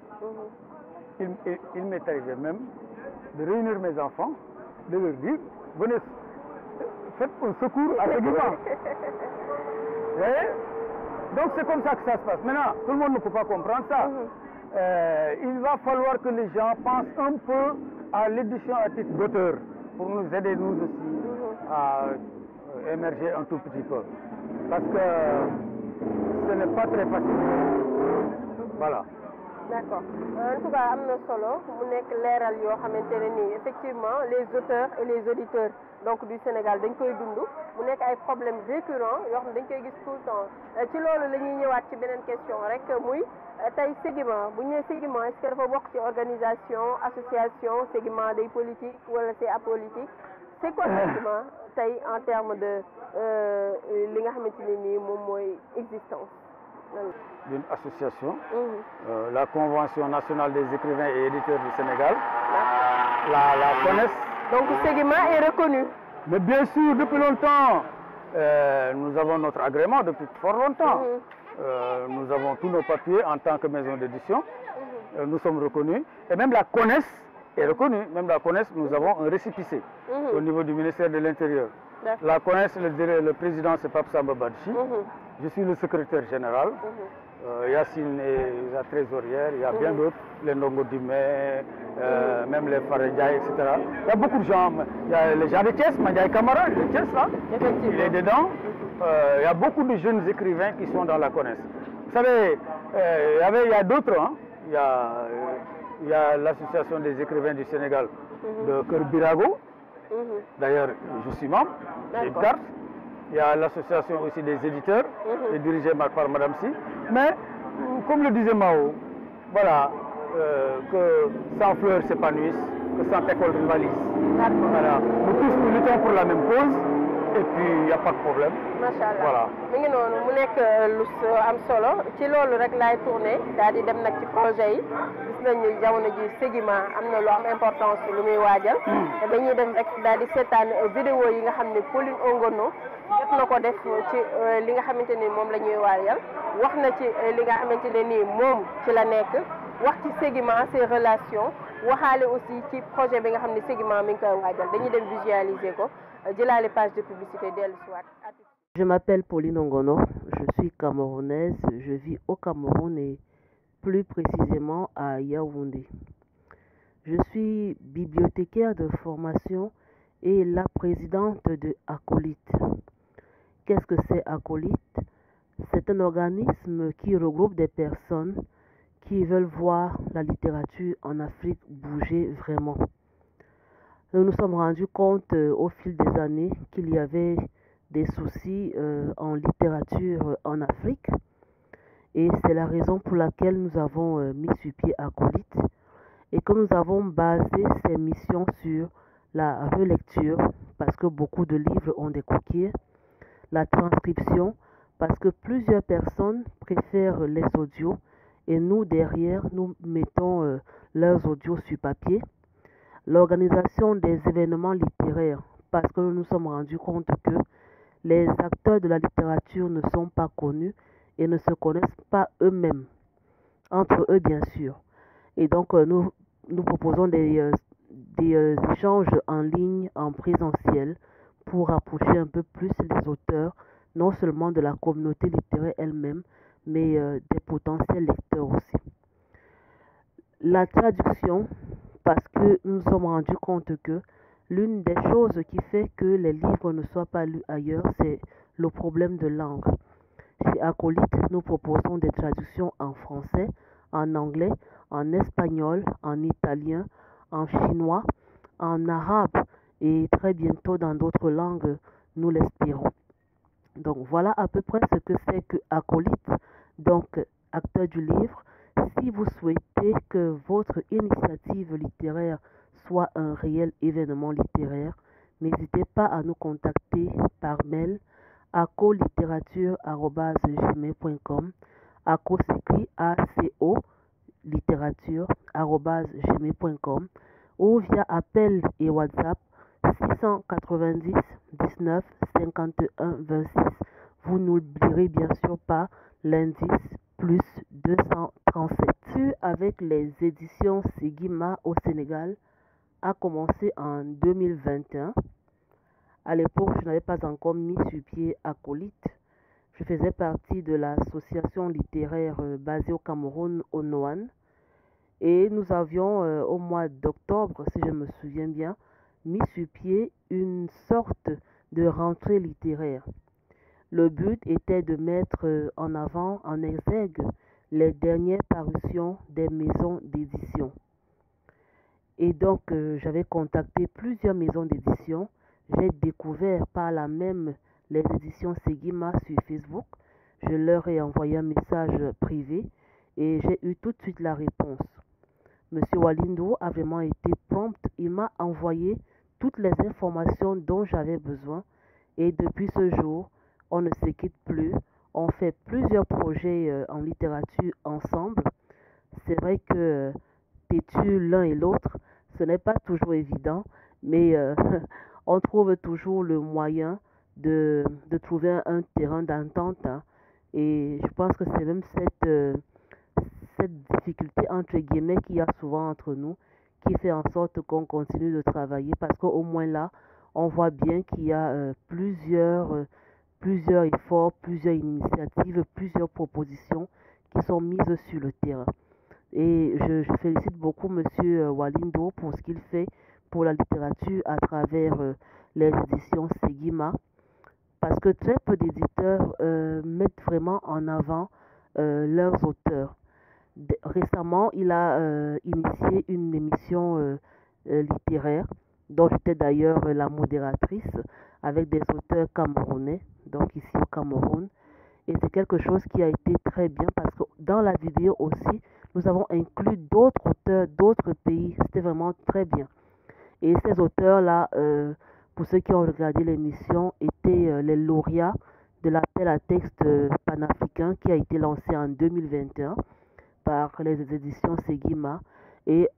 Il m'est arrivé même de réunir mes enfants, de leur dire, venez, faites un secours à Seguima. Vous voyez? Donc c'est comme ça que ça se passe. Maintenant, tout le monde ne peut pas comprendre ça. Il va falloir que les gens pensent un peu à l'édition à titre d'auteur pour nous aider nous aussi à émerger un tout petit peu. Parce que ce n'est pas très facile. Voilà. D'accord. En tout cas, am na solo mu nekk leeral yoo xamante ne nii effectivement les auteurs et les auditeurs donc du Sénégal dañ koy dund mu nekk ay problèmes récurrents yoo xam ne dañ koy gis tout le temps ci loolu la ñuy ñëwaat ci beneen question rek muy tey Seguima bu ñu nee Seguima est-ce que dafa bokk ci organisation association Seguima day politique wala c'est apolitique c'est quoi Seguima tey en termes de li nga xamante ne nii moom mooy existence. D'une association, la Convention nationale des écrivains et éditeurs du Sénégal, la connaissent. Donc Seguima est reconnu. Mais bien sûr, depuis longtemps, nous avons notre agrément depuis fort longtemps. Nous avons tous nos papiers en tant que maison d'édition. nous sommes reconnus. Et même la CONES est reconnue. Même la CONES, nous avons un récépissé au niveau du ministère de l'Intérieur. La CONES, le président, c'est Pape Samba Badji. Je suis le secrétaire général. Yacine est la trésorière, il y a bien d'autres, les Ndongo Dimé, même les Faradjaï, etc. Il y a beaucoup de gens. Il y a les gens de Thiès, Mandiaï Camara, de Thiès, là. Il est dedans. Il y a beaucoup de jeunes écrivains qui sont dans la CONES. Vous savez, il y a d'autres. Hein. Il y a l'association des écrivains du Sénégal de Kerbirago. D'ailleurs, je suis membre, j'ai une carte. Il y a l'association aussi des éditeurs, dirigée par Madame Si. Mais, comme le disait Mao, voilà, que sans fleurs s'épanouissent, que sans école rivalisent. Voilà. Nous tous nous luttons pour la même cause. Et puis il n'y a pas de problème. Machallah. Voilà. mi ngi noonu mu nekk lu am solo ci loolu rek laay tourné daal di dem nag ci projet yi gis nañ ni jamono ji Ségima am na lu am importance lu muy waajal. dañuy dem rek daal di seetaan vidéo yi nga xam ne Pauline Ongono jot na ko def ci li nga xamante ni moom la ñuy waajal wax na ci li nga xamante ne nii moom ci la nekk wax ci Ségima ses relations waxaale aussi ci projet bi nga xam ne Ségima mi ngi koy waajal dañuy dem visualiser ko. Les pages de publicité d'elle soit. Je m'appelle Pauline Ongono, je suis camerounaise, je vis au Cameroun et plus précisément à Yaoundé. Je suis bibliothécaire de formation et la présidente de Acolyte. Qu'est-ce que c'est Acolyte? C'est un organisme qui regroupe des personnes qui veulent voir la littérature en Afrique bouger vraiment. Nous nous sommes rendus compte au fil des années qu'il y avait des soucis en littérature en Afrique et c'est la raison pour laquelle nous avons mis sur pied Acolyte et que nous avons basé ces missions sur la relecture parce que beaucoup de livres ont des coquilles, la transcription parce que plusieurs personnes préfèrent les audios et nous derrière nous mettons leurs audios sur papier. L'organisation des événements littéraires, parce que nous nous sommes rendus compte que les acteurs de la littérature ne sont pas connus et ne se connaissent pas eux-mêmes, entre eux bien sûr. Et donc nous proposons des échanges en ligne, en présentiel, pour rapprocher un peu plus les auteurs, non seulement de la communauté littéraire elle-même, mais des potentiels lecteurs aussi. La traduction, parce que nous nous sommes rendus compte que l'une des choses qui fait que les livres ne soient pas lus ailleurs, c'est le problème de langue. Chez Acolyte, nous proposons des traductions en français, en anglais, en espagnol, en italien, en chinois, en arabe et très bientôt dans d'autres langues, nous l'espérons. Donc voilà à peu près ce que c'est que Acolyte, donc acteur du livre. Si vous souhaitez que votre initiative littéraire soit un réel événement littéraire, n'hésitez pas à nous contacter par mail acolittérature@gmail.com. Aco s'écrit ACO littérature@gmail.com ou via appel et WhatsApp 690 19 51 26. Vous n'oublierez bien sûr pas l'indice plus 237. Avec les éditions Ségima au Sénégal a commencé en 2021. À l'époque, je n'avais pas encore mis sur pied Acolyte. Je faisais partie de l'association littéraire basée au Cameroun, au Noan. Et nous avions, au mois d'octobre, si je me souviens bien, mis sur pied une sorte de rentrée littéraire. Le but était de mettre en avant, en exergue, les dernières parutions des maisons d'édition. Et donc, j'avais contacté plusieurs maisons d'édition. J'ai découvert par là même les éditions Ségima sur Facebook. Je leur ai envoyé un message privé et j'ai eu tout de suite la réponse. Monsieur Walindo a vraiment été prompt. Il m'a envoyé toutes les informations dont j'avais besoin. Et depuis ce jour, on ne se quitte plus. On fait plusieurs projets en littérature ensemble. C'est vrai que têtus l'un et l'autre, ce n'est pas toujours évident, mais on trouve toujours le moyen de trouver un terrain d'entente. Hein. Et je pense que c'est même cette difficulté entre guillemets qu'il y a souvent entre nous, qui fait en sorte qu'on continue de travailler, parce qu'au moins là, on voit bien qu'il y a plusieurs efforts, plusieurs initiatives, plusieurs propositions qui sont mises sur le terrain. Et je félicite beaucoup Monsieur Walindo pour ce qu'il fait pour la littérature à travers les éditions Segima, parce que très peu d'éditeurs mettent vraiment en avant leurs auteurs. Récemment, il a initié une émission littéraire dont j'étais d'ailleurs la modératrice, avec des auteurs camerounais, donc ici au Cameroun. Et c'est quelque chose qui a été très bien, parce que dans la vidéo aussi, nous avons inclus d'autres auteurs d'autres pays. C'était vraiment très bien. Et ces auteurs-là, pour ceux qui ont regardé l'émission, étaient les lauréats de l'appel à texte panafricain qui a été lancé en 2021 par les éditions Segima. Et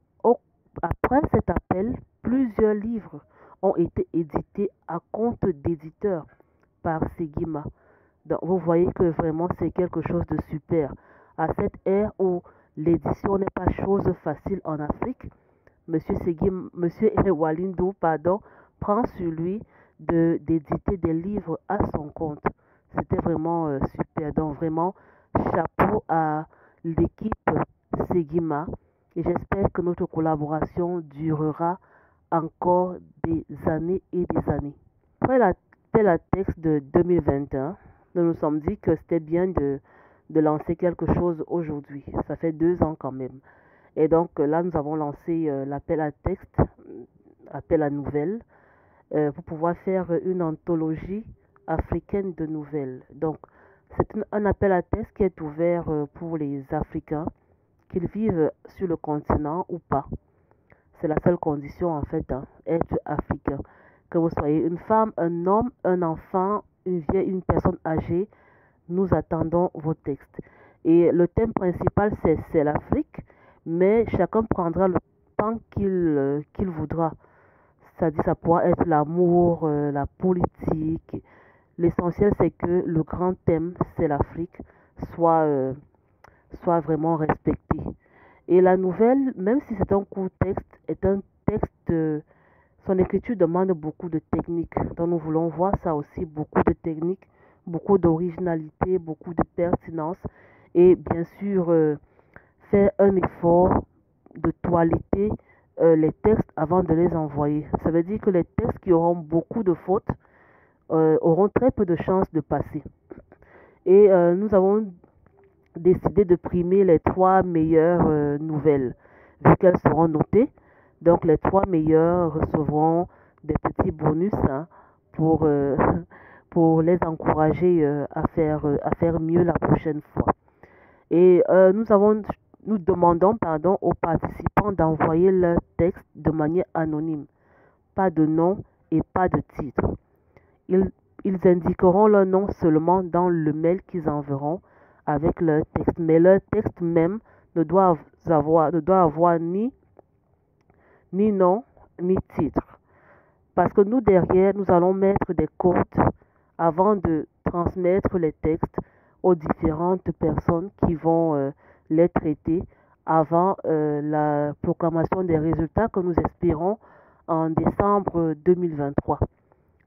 après cet appel, plusieurs livres ont été édités à compte d'éditeurs par Segima. Donc vous voyez que vraiment c'est quelque chose de super. À cette ère où l'édition n'est pas chose facile en Afrique, Monsieur Walindo, prend sur lui d'éditer des livres à son compte. C'était vraiment super. Donc vraiment, chapeau à l'équipe Segima. Et j'espère que notre collaboration durera encore des années et des années. Après l'appel à texte de 2021, nous nous sommes dit que c'était bien de lancer quelque chose aujourd'hui. Ça fait 2 ans quand même. Et donc là, nous avons lancé l'appel à texte, appel à nouvelles, pour pouvoir faire une anthologie africaine de nouvelles. Donc, c'est un appel à texte qui est ouvert pour les Africains, qu'ils vivent sur le continent ou pas. C'est la seule condition en fait, être africain. Que vous soyez une femme, un homme, un enfant, une vieille, une personne âgée, nous attendons vos textes. Et le thème principal, c'est l'Afrique, mais chacun prendra le temps qu'il voudra. C'est-à-dire, ça pourra être l'amour, la politique. L'essentiel, c'est que le grand thème, c'est l'Afrique, soit vraiment respecté. Et la nouvelle, même si c'est un court texte, est un texte, son écriture demande beaucoup de technique. Donc nous voulons voir ça aussi, beaucoup de technique, beaucoup d'originalité, beaucoup de pertinence. Et bien sûr, faire un effort de toiletter les textes avant de les envoyer. Ça veut dire que les textes qui auront beaucoup de fautes auront très peu de chances de passer. Et nous avons décidé de primer les 3 meilleures nouvelles, vu qu'elles seront notées. Donc les 3 meilleures recevront des petits bonus pour les encourager à faire mieux la prochaine fois. Et nous demandons aux participants d'envoyer leur texte de manière anonyme. Pas de nom et pas de titre. Ils indiqueront leur nom seulement dans le mail qu'ils enverront avec leur texte. Mais leur texte même ne doit avoir ni nom ni titre. Parce que nous, derrière, nous allons mettre des codes avant de transmettre les textes aux différentes personnes qui vont les traiter avant la proclamation des résultats que nous espérons en décembre 2023.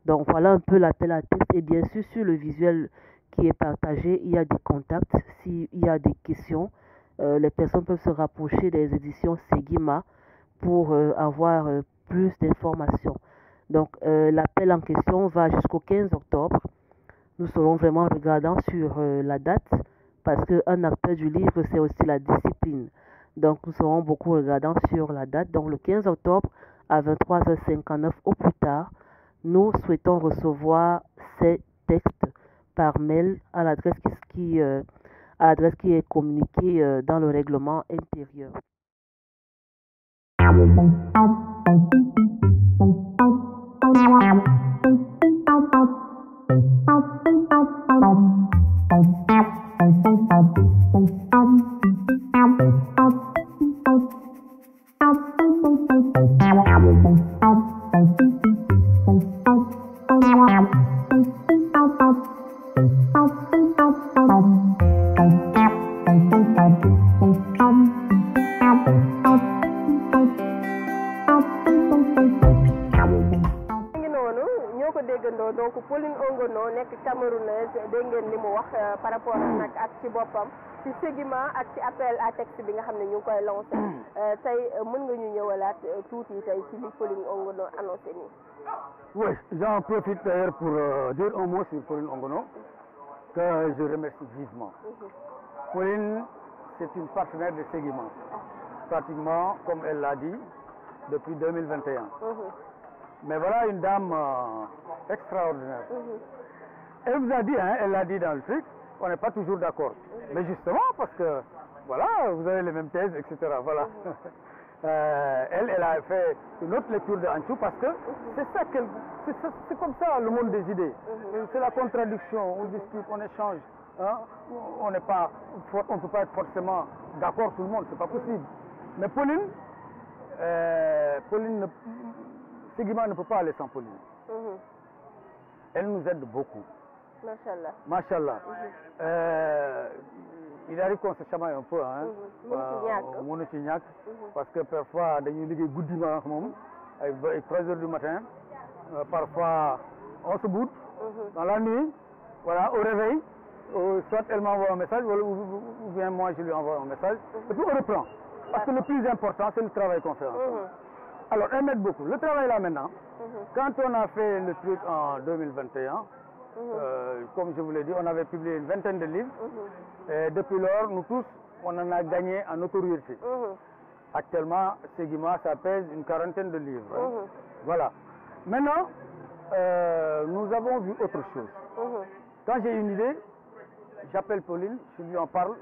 Donc voilà un peu l'appel à texte. Et bien sûr, sur le visuel qui est partagé, il y a des contacts. S'il y a des questions, les personnes peuvent se rapprocher des éditions Segima pour avoir plus d'informations. Donc l'appel en question va jusqu'au 15 octobre. Nous serons vraiment regardants sur la date, parce qu'un acteur du livre, c'est aussi la discipline. Donc nous serons beaucoup regardants sur la date. Donc le 15 octobre à 23h59 au plus tard, nous souhaitons recevoir ces textes par mail à l'adresse qui est communiquée dans le règlement intérieur. déggandoo donc Pauline Ongono nekk camerounaise dégg ngeen li mu wax par rapport nag ak ci boppam ci séguiment ak ci appel à texte bi nga xam ne ñu ngi koy lancé tey mën nga ñu ñëwalaat tuuti tey ci li Pauline Ongono annoncé nii. Oui, j'en profite d'ailleurs pour dire un mot sur Pauline Ongono que je remercie vivement. Pauline, c'est une partenaire de séguiment, pratiquement comme elle l'a dit depuis 2021. Mais voilà une dame extraordinaire. Elle vous a dit, hein, elle l'a dit dans le truc, on n'est pas toujours d'accord. Mais justement parce que, voilà, vous avez les mêmes thèses, etc. Voilà. Elle a fait une autre lecture de Anchou parce que c'est comme ça le monde des idées. C'est la contradiction, on discute, on échange. Hein? On ne peut pas être forcément d'accord tout le monde, c'est pas possible. Mais Pauline, Séguiment ne peut pas aller sans Pauline. Elle nous aide beaucoup. Machallah. Machallah. Il arrive qu'on se chamaille un peu, hein. Mon Tignac, parce que parfois, dañuy liggéey guddi ma wax moom ay 3 heures du matin. Parfois, on se boude dans la nuit, voilà, au réveil. Soit elle m'envoie un message, ou bien moi je lui envoie un message. Et puis on reprend. Parce que le plus important, c'est le travail qu'on fait ensemble. Alors, elle m'aide beaucoup. Le travail là maintenant, quand on a fait le truc en 2021, comme je vous l'ai dit, on avait publié une vingtaine de livres. Et depuis lors, nous tous, on en a gagné en notoriété. Actuellement, Séguiment, ça pèse une 40aine de livres. Hein. Voilà. Maintenant, nous avons vu autre chose. Quand j'ai une idée, j'appelle Pauline, je lui en parle.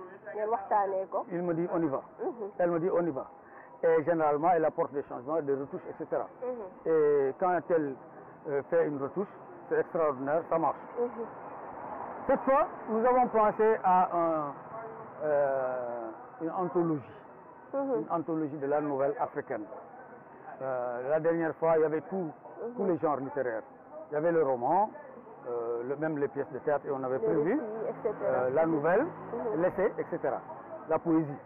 Il me dit on y va. Elle me dit on y va. Et généralement, elle apporte des changements, des retouches, etc. Et quand elle fait une retouche, c'est extraordinaire, ça marche. Cette fois, nous avons pensé à une anthologie. Une anthologie de la nouvelle africaine. La dernière fois, il y avait tous les genres littéraires. Il y avait le roman, même les pièces de théâtre, et on avait prévu la nouvelle, l'essai, etc. La poésie.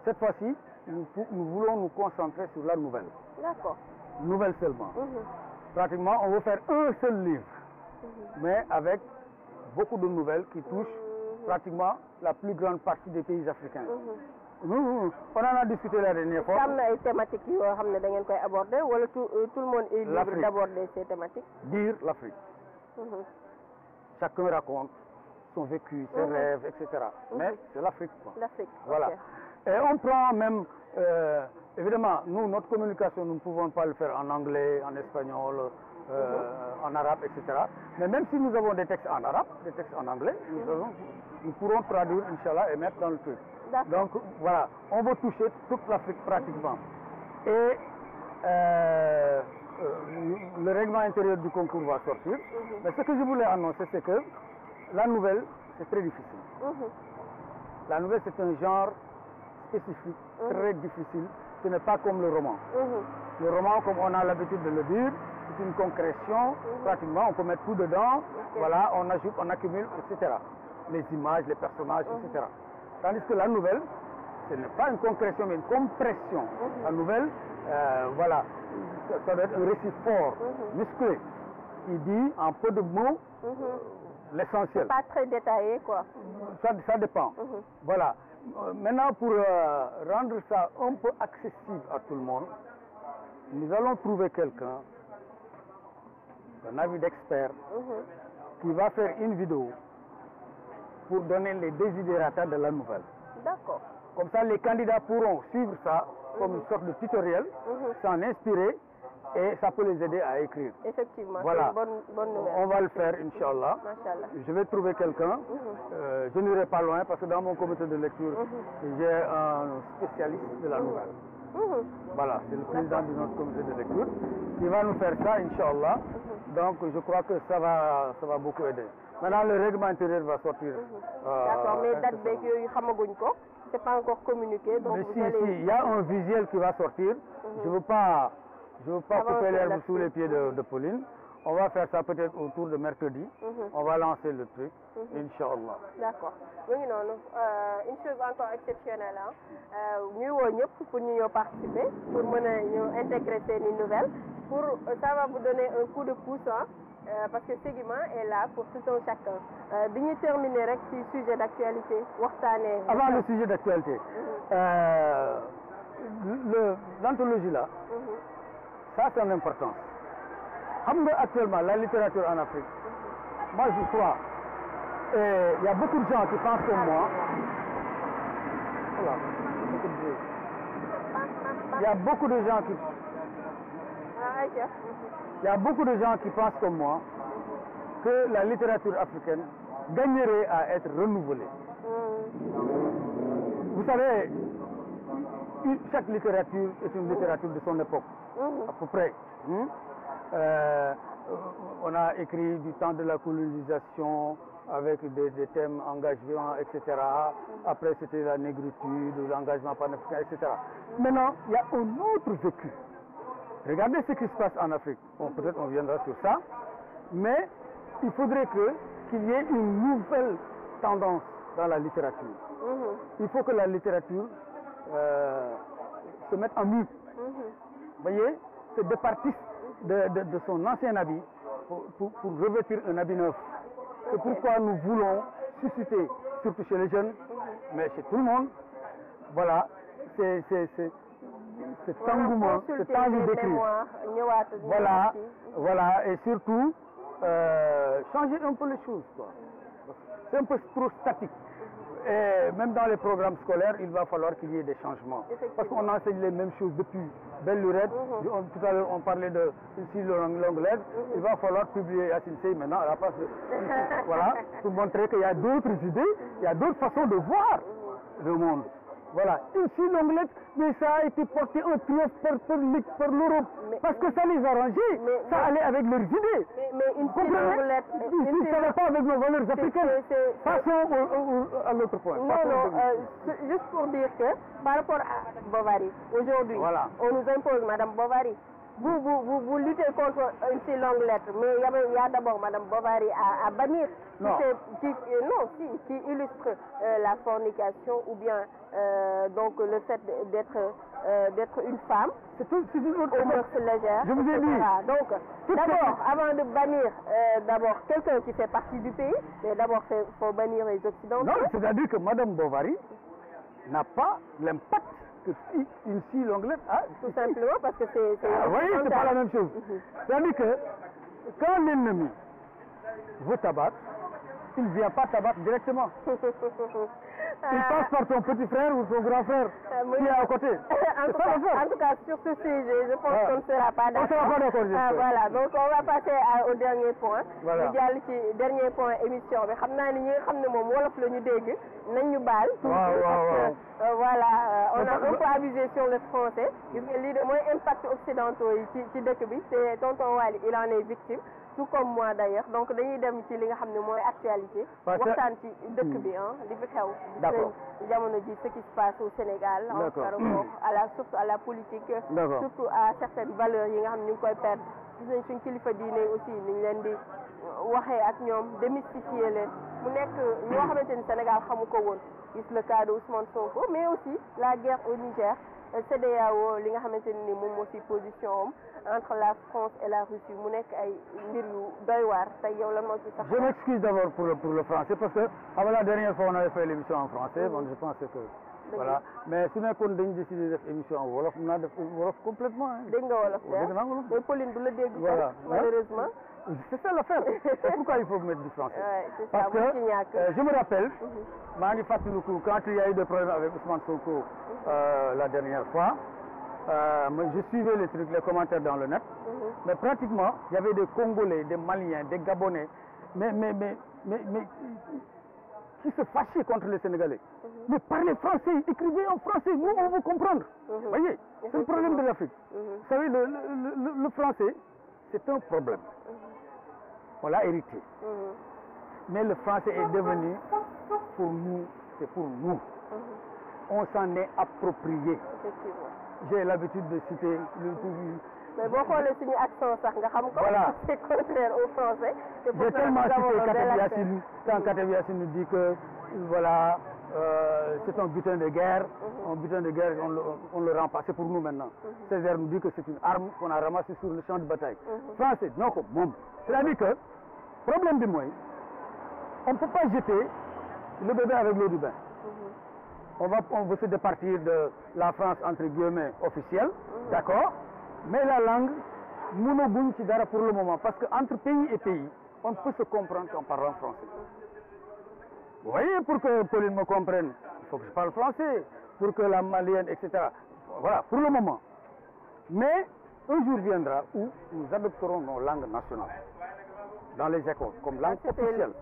Cette fois-ci, nous voulons nous concentrer sur la nouvelle. D'accord. Nouvelle seulement. Pratiquement, on veut faire un seul livre, mais avec beaucoup de nouvelles qui touchent pratiquement la plus grande partie des pays africains. On en a discuté la dernière fois. Il y a des thématiques que vous avez abordées, ou tout le monde est libre d'aborder ces thématiques? Dire l'Afrique. Chacun raconte son vécu, ses rêves, etc. Mais c'est l'Afrique. L'Afrique. Voilà. Et on prend même, évidemment, nous, notre communication, nous ne pouvons pas le faire en anglais, en espagnol, en arabe, etc. Mais même si nous avons des textes en arabe, des textes en anglais, nous pourrons traduire, Inch'Allah, et mettre dans le truc. Donc, voilà, on va toucher toute l'Afrique pratiquement. Et le règlement intérieur du concours va sortir. Mais ce que je voulais annoncer, c'est que la nouvelle, c'est très difficile. La nouvelle, c'est un genre spécifique, très difficile. Ce n'est pas comme le roman. Le roman, comme on a l'habitude de le dire, c'est une concrétion, pratiquement, on peut mettre tout dedans, voilà, on ajoute, on accumule, etc. Les images, les personnages, etc. Tandis que la nouvelle, ce n'est pas une concrétion, mais une compression. La nouvelle, voilà, ça doit être un récit fort, musclé, qui dit en peu de mots l'essentiel. Pas très détaillé, quoi. Ça dépend. Voilà. Maintenant, pour rendre ça un peu accessible à tout le monde, nous allons trouver quelqu'un, un avis d'expert, qui va faire une vidéo pour donner les désidératas de la nouvelle. D'accord. Comme ça, les candidats pourront suivre ça comme une sorte de tutoriel, s'en inspirer, et ça peut les aider à écrire. Effectivement, voilà. C'est une bonne nouvelle. On va le faire, Inch'Allah. Je vais trouver quelqu'un. Je n'irai pas loin parce que dans mon comité de lecture, j'ai un spécialiste de la nouvelle. Voilà, c'est le président de notre comité de lecture qui va nous faire ça, Inch'Allah. Donc, je crois que ça va beaucoup aider. Maintenant, le règlement intérieur va sortir. D'accord, mais date c'est pas encore communiqué. Donc mais si, il y a un visuel qui va sortir. Je ne veux pas couper l'herbe sous les pieds de Pauline. On va faire ça peut-être autour de mercredi. On va lancer le truc, Inch'Allah. D'accord. Une chose encore exceptionnelle, nous pour nous participer, pour nous intégrer ces nouvelles. Ça va vous donner un coup de pouce parce que Seguima est là pour tout un chacun dañuy terminer rek ci sujet d'actualité waxtaanee. Avant le sujet d'actualité l'anthologie là ça c'est une importance xam nga actuellement la littérature en Afrique moi je crois il y a beaucoup de gens qui pensent comme moi voilà il y a beaucoup de gens qui il y a beaucoup de gens qui pensent comme moi que la littérature africaine gagnerait à être renouvelée. Vous savez, chaque littérature est une littérature de son époque, à peu près. On a écrit du temps de la colonisation avec des thèmes engagement, etc. Après, c'était la négritude, l'engagement panafricain, etc. Maintenant, il y a un autre vécu. Regardez ce qui se passe en Afrique. Bon, peut-être on viendra sur ça, mais il faudrait qu'il y ait une nouvelle tendance dans la littérature. Il faut que la littérature se mette en mue. Vous voyez, se départisse de son ancien habit pour revêtir un habit neuf. C'est pourquoi nous voulons susciter, surtout chez les jeunes, mais chez tout le monde, voilà, cet engouement, cet envie d'écrire. Voilà, et surtout, changer un peu les choses, quoi. C'est un peu trop statique. Et même dans les programmes scolaires, il va falloir qu'il y ait des changements. Parce qu'on enseigne les mêmes choses depuis belle lurette. Tout à l'heure, on parlait de ici longue lettre. Il va falloir publier Yacine Sey maintenant à la place de... Voilà, pour montrer qu'il y a d'autres idées, il y a d'autres façons de voir le monde. Voilà, ici longue lettre, mais ça a été porté en triomphe par l'Europe. Parce que ça les arrangeait, ça allait avec leurs idées. Mais une si longue lettre... Ici, ça ne va pas avec nos valeurs africaines. Passons à l'autre point. Non, juste pour dire que par rapport à Bovary, aujourd'hui, on nous impose Madame Bovary. Vous luttez contre une si longue lettre, mais il y a d'abord Madame Bovary à bannir, qui illustre la fornication ou bien donc le fait d'être une femme. C'est une autre aux mœurs légères. Je vous ai dit. Donc, d'abord, avant de bannir d'abord quelqu'un qui fait partie du pays, mais d'abord il faut bannir les Occidentaux. Non, c'est-à-dire que Madame Bovary n'a pas l'impact que une si longue lettre a. Tout simplement parce que c'est... oui, c'est pas la même chose. C'est-à-dire que quand l'ennemi veut t'abattre, il ne vient pas t'abattre directement. Il passe par ton petit frère ou ton grand frère qui est à côté. En tout cas, sur ce sujet, je pense qu'on ne sera pas d'accord. On ne sera pas d'accord. Voilà, donc on va passer au dernier point. Voilà. ñu jàll ci dernier point émission bi xam naa ni ñi nga xam ne moom wolof la ñu dégg nañ ñu baal. Voilà, on a un peu abusé sur le français. Gis nga lii de mooy impact occidentaux yi ci dëkk bi c'est tonton Waly il en est victime. Tout comme moi d'ailleurs donc dañuy dem ci li nga xam ne mooy actualité. waxtaan ci dëkk bi li fi xew. D'accord. jamono ji ce qui se passe au Sénégal. par rapport surtout à la politique. Surtout à certaines valeurs yi nga xam ne ñu ngi koy perdre. gis nañ suñ kilifa diine aussi ni ñu leen di waxee ak ñoom démystifier leen mu nekk ñoo xamante ni Sénégal xamu ko woon. gis le cas de Ousmane Sonko mais aussi la guerre au Niger. CEDEAO li nga xamante ni moom moo ci position entre la France et la Russie mu nekk ay mbir yu doy waar tey yow lan moo ci sax. Je m'excuse d'abord pour le français parce que avant la dernière fois on avait fait l'émission en français bon je pensais que voilà mais su nekkoon dañu décidé def émission en wolof naa def wolof complètement. dégg nga wolof dégg naa wolof. mooy Pauline du la dégg. Voilà malheureusement. C'est ça l'affaire. C'est pourquoi il faut mettre du français. C'est parce ça, que je me rappelle maa ngi fàttaliku quand il y a eu des problèmes avec Ousmane Sonko la dernière fois je suivais les trucs les commentaires dans le net mais pratiquement il y avait des Congolais des Maliens des Gabonais mais qui se fâchaient contre les Sénégalais mais parlez français écrivez en français nous on veut comprendre voyez c'est le problème de l'Afrique vous savez le français c'est un problème on l'a hérité mais le français est devenu pour nous c'est pour nous on s'en est approprié. J'ai l'habitude de citer le tout. Mais boo xoolee suñu accent sax nga xam ko. Voilà. C'est contraire au français. J'ai tellement cité Kateb Yassine quand Kateb Yassine dit que voilà c'est un butin de guerre. Un butin de guerre, on le rend pas. C'est pour nous maintenant. Césaire nous dit que c'est une arme qu'on a ramassée sur le champ de bataille. Français, non, comme c'est-à-dire que, problème du moins, on ne peut pas jeter le bébé avec l'eau du bain. On veut se départir de la France, entre guillemets, officielle, d'accord, mais la langue, nous ne pour le moment, parce qu'entre pays et pays, on peut se comprendre en parlant français. Vous voyez, pour que Pauline me comprenne, il faut que je parle français, pour que la malienne, etc. Voilà, pour le moment. Mais un jour viendra où nous adopterons nos langues nationales dans les écoles, comme langue officielle.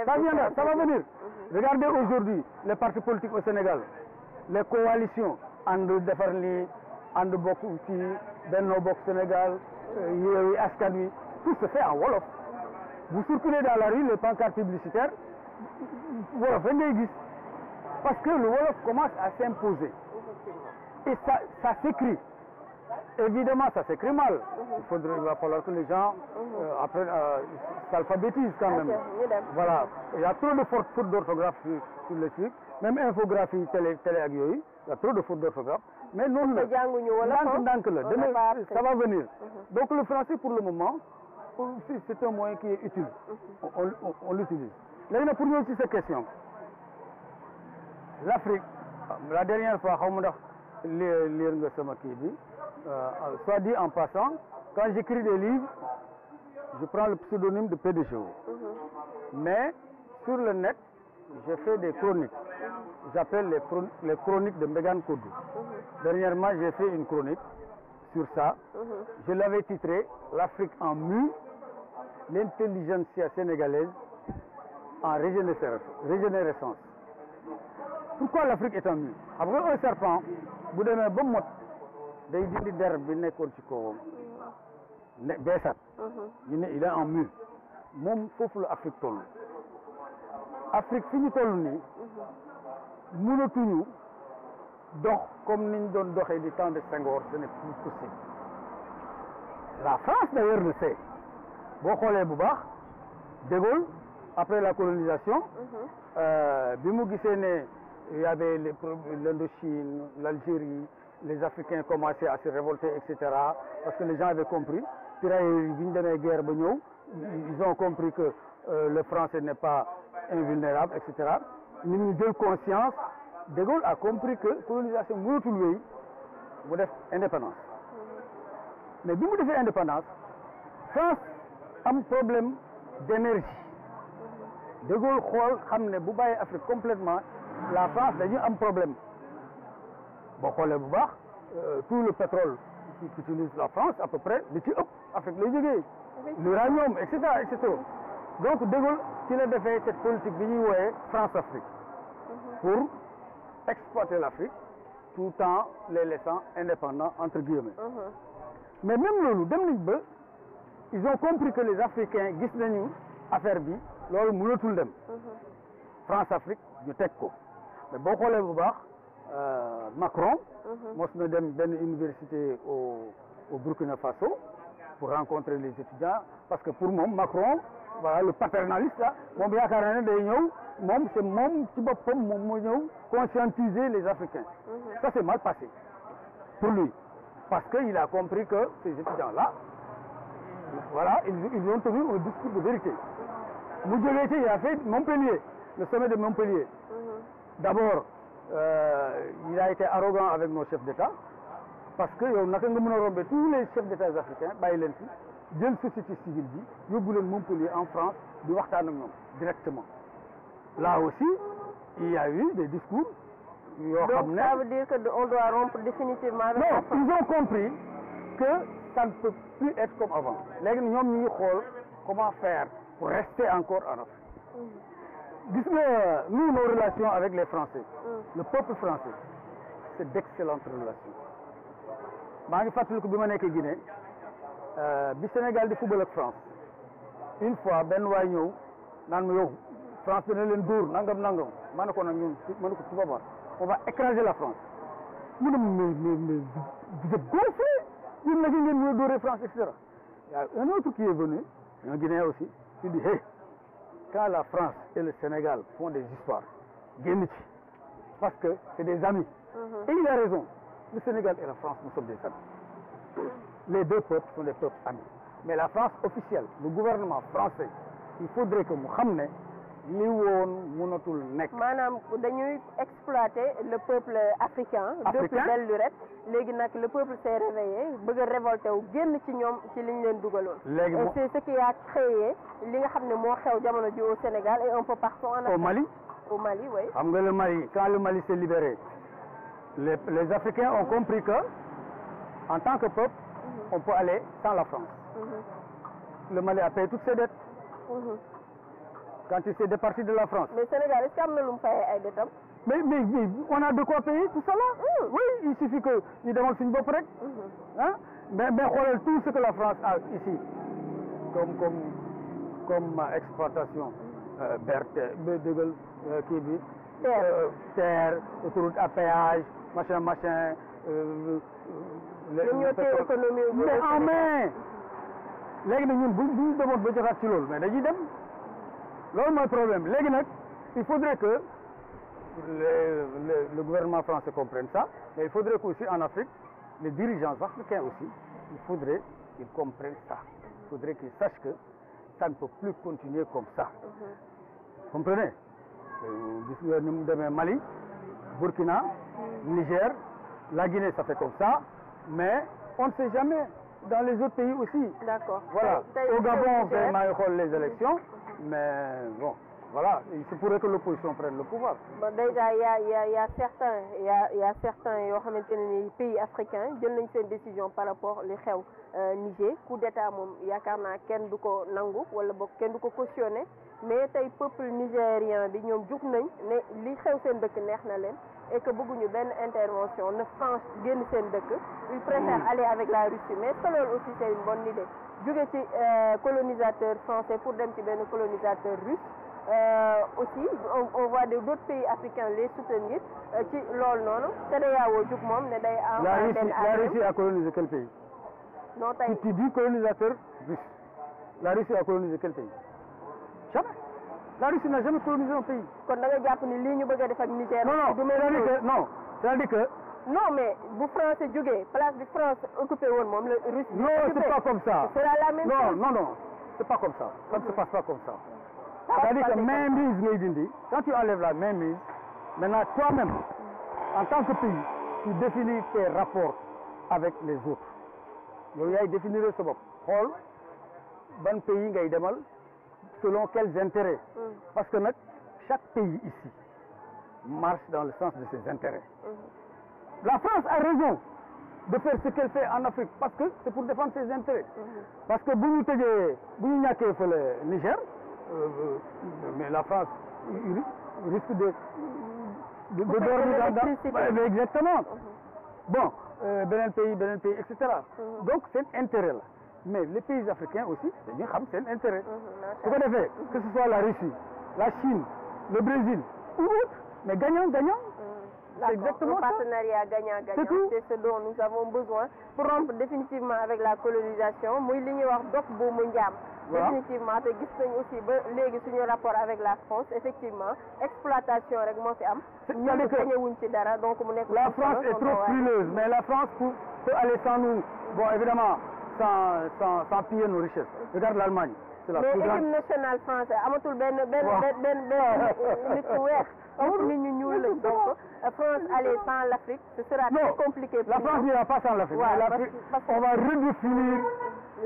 Ça viendra, ça va venir. Regardez aujourd'hui les partis politiques au Sénégal, les coalitions, And Defarli, And Bokk ci Benno Bokk Sénégal, Yewwi Askan Wi, tout se fait en Wolof. Vous circulez dans la rue, les pancartes publicitaires, Wolof, parce que le Wolof commence à s'imposer. Et ça s'écrit. Évidemment, ça s'écrit mal. Il va falloir que les gens après s'alphabétisent quand même. Voilà. Il y a trop de fautes d'orthographe sur les trucs. Même infographie télé il y a trop de fautes d'orthographe. Mais non, ça va venir. Donc le français pour le moment, c'est un moyen qui est utile. On l'utilise. Là, pour nous aussi cette question. L'Afrique, la dernière fois, soit dit en passant, quand j'écris des livres, je prends le pseudonyme de PDGO. Mais sur le net, je fais des chroniques. J'appelle les chroniques de Megan Kodou. Dernièrement, j'ai fait une chronique sur ça. Je l'avais titré L'Afrique en mue, l'intelligentsia sénégalaise en régénérescence. Pourquoi l'Afrique est en mue? Après un serpent, vous devez un bon mot. Day dindi der bi nekkoon ci kawam beesat ñu ne il est en mue moom foofu la Afrique toll Afrique fi ñu toll nii mënatuñu dox comme niñ doon doxee du temps de Senghor, ce n'est plus possible. La France d'ailleurs le sait. Boo xoolee bu baax De Gaulle après la colonisation bi mu gisee ne il y avait l'Indochine, l'Algérie, les Africains commençaient à se révolter, etc. Parce que les gens avaient compris. Puis guerre, ils ont compris que le français n'est pas invulnérable, etc. Ils ont eu conscience. De Gaulle a compris que la colonisation est indépendance. Mais si vous avez indépendance, la France a un problème d'énergie. De Gaulle sait que si vous avez l'Afrique complètement, la France a un problème. Bon, tout le pétrole qu'utilise la France, à peu près, avec l'uranium, etc., etc. Donc, De Gaulle, il a fait cette politique France-Afrique pour exploiter l'Afrique tout en les laissant indépendants, entre guillemets. Mais même ils ont compris que les Africains, ils ont affaire bi, France-Afrique, ñu tek ko. Mais boo xoolee bu baax Macron mos na dem benn université au Burkina Faso pour rencontrer les étudiants parce que pour moom Macron voilà le paternaliste là moom yaakaar na ne day ñëw moom ci boppam moom moo ñëw conscientiser les Africains. Ça s'est mal passé pour lui parce qu'il a compris que ces étudiants là voilà ils ont tenu un discours de vérité. Mu jógee ci il a fait Montpellier, le sommet de Montpellier. D'abord, il a été arrogant avec nos chefs d'État parce que tous les chefs d'État africains, jël société civile bi yóbbu leen Montpellier en France di waxtaan ak ñoom directement. Là aussi, il y a eu des discours. Donc ça veut dire qu'on doit rompre définitivement avec la France. Non, ils ont compris que ça ne peut plus être comme avant. Léegi ñoom ñu ngi xool comment faire pour rester encore en Afrique. Nous, nos relations avec les Français, le peuple français, c'est d'excellentes relations. Je me rappelle que quand je suis Guinée, le Sénégal de football avec France. Une fois, Ben Waïno, France de l'Endour, Nangam, on va écraser la France. Mais vous êtes gonflés, vous n'avez pas France, etc. Il y a un autre qui est venu, un Guinéen aussi, qui dit, hey, quand la France et le Sénégal font des histoires, parce que c'est des amis. Et il a raison. Le Sénégal et la France, nous sommes des amis. Les deux peuples sont des peuples amis. Mais la France officielle, le gouvernement français, il faudrait que mu xam ne li woon mënatul nekk. maanaam dañuy exploiter le peuple africain. depuis belle lurette léegi nag le peuple s'est réveillé bëgg a révolté wu génn ci ñoom ci liñ leen dugaloon. léegi et c'est ce qui a créé li nga xam ne moo xew jamono ji au Sénégal et un peu partout en Afrique. Au Mali. Au Mali, oui. Xam nga le Mali, quand le Mali s'est libéré, les Africains ont compris que en tant que peuple, on peut aller sans la France. Le Mali a payé toutes ses dettes. Quand il s'est départi de la France. Mais Sénégal, est-ce qu'il y a un ay dettes? Mais on a de quoi payer tout ça là. Oui, il suffit que ñu demal suñu bopp rek. Hein? Mais xoolal tout ce que la France a ici comme exploitation. Berthe, dëggal kii bi. Terre, autoroute à péage, machin. Économie. Mais en main. léegi nag ñun bu ñu demoon ba joxaat ci loolu mais dañuy dem loolu mooy problème léegi nag il faudrait que le gouvernement français comprenne ça mais il faudrait qu'aussi en Afrique les dirigeants africains aussi il faudrait qu'ils comprennent ça il faudrait qu'ils sachent que ça ne peut plus continuer comme ça comprenez gis nga ni mu demee Mali Burkina Niger la Guinée ça fait comme ça mais on ne sait jamais dans les autres pays aussi. D'accord. Voilà. Au Gabon, on maa ngi xool les élections, mais bon, voilà, il se pourrait que l'opposition prenne le pouvoir. Bon, déjà, il y a certains yoo xamante ne ni pays africains jël nañ seen décision par rapport li xew Niger coup d'état moom yaakaar naa kenn du ko nangu wala boog kenn du ko cautionner mais tey peuple nigérien bi ñoom jug nañ ne li xew seen dëkk neex na leen et que bëgguñu benn intervention na France génn seen dëkk ils préfèrent aller avec la Russie mais est-ce que loolu aussi c'est une bonne idée jóge ci colonisateur français pour dem ci benn colonisateur russe aussi on voit d'autres pays africains les soutenir ci loolu noonu CEDEAO jug moom ne day la Russie a colonisé quel pays? Non tey tu dis colonisateur russe. La Russie a colonisé quel pays? Jamais. La Russie n'a jamais colonisé un pays. kon da nga jàpp ni lii ñu bëgg a def ak Niger. c'est-à-dire que non mais bu France jógee place bi France occupé woon moom la Russie. Non, c'est pas comme ça. C'est la même chose. Non, c'est pas comme ça. Ça ne se passe pas comme ça. C'est-à-dire que mainmise ngay dindi, quand tu enlèves la mainmise, maintenant toi-même, en tant que pays, tu définis tes rapports avec les autres. yow yaay définir sa bopp xool ban pays ngay demal selon quels intérêts. Parce que nag chaque pays ici marche dans le sens de ses intérêts. La France a raison de faire ce qu'elle fait en Afrique parce que c'est pour défendre ses intérêts. Parce que bu ñu ñàkkee fële Niger mais la France risque de dormir dans exactement. Bon beneen pays etc. Donc seen intérêt la mais les pays africains aussi dañuy xam seen intérêt. su ko defee que ce soit la Russie la Chine le Brésil ou autre mais gagnant. C'est exactement un partenariat gagnant-gagnant. C'est ce dont nous avons besoin pour rompre définitivement avec la colonisation muy li ñuy wax dox bu mu njaam. Définitivement te gis nañ aussi ba léegi suñu rapport avec la France effectivement exploitation rek moo fi am. ñun gañewuñ ci dara donc mu nekk. La France est trop frileuse mais la France peut aller sans nous bon évidemment sans piller nos richesses. Regarde l'Allemagne. C'est la plus grande. Mais équipe nationale française amatul benn nit ku weex. nit ñu ñuul lañ donc France aller sans l'Afrique ce sera très compliqué. La France n'ira pas sans l'Afrique. Parce on va redéfinir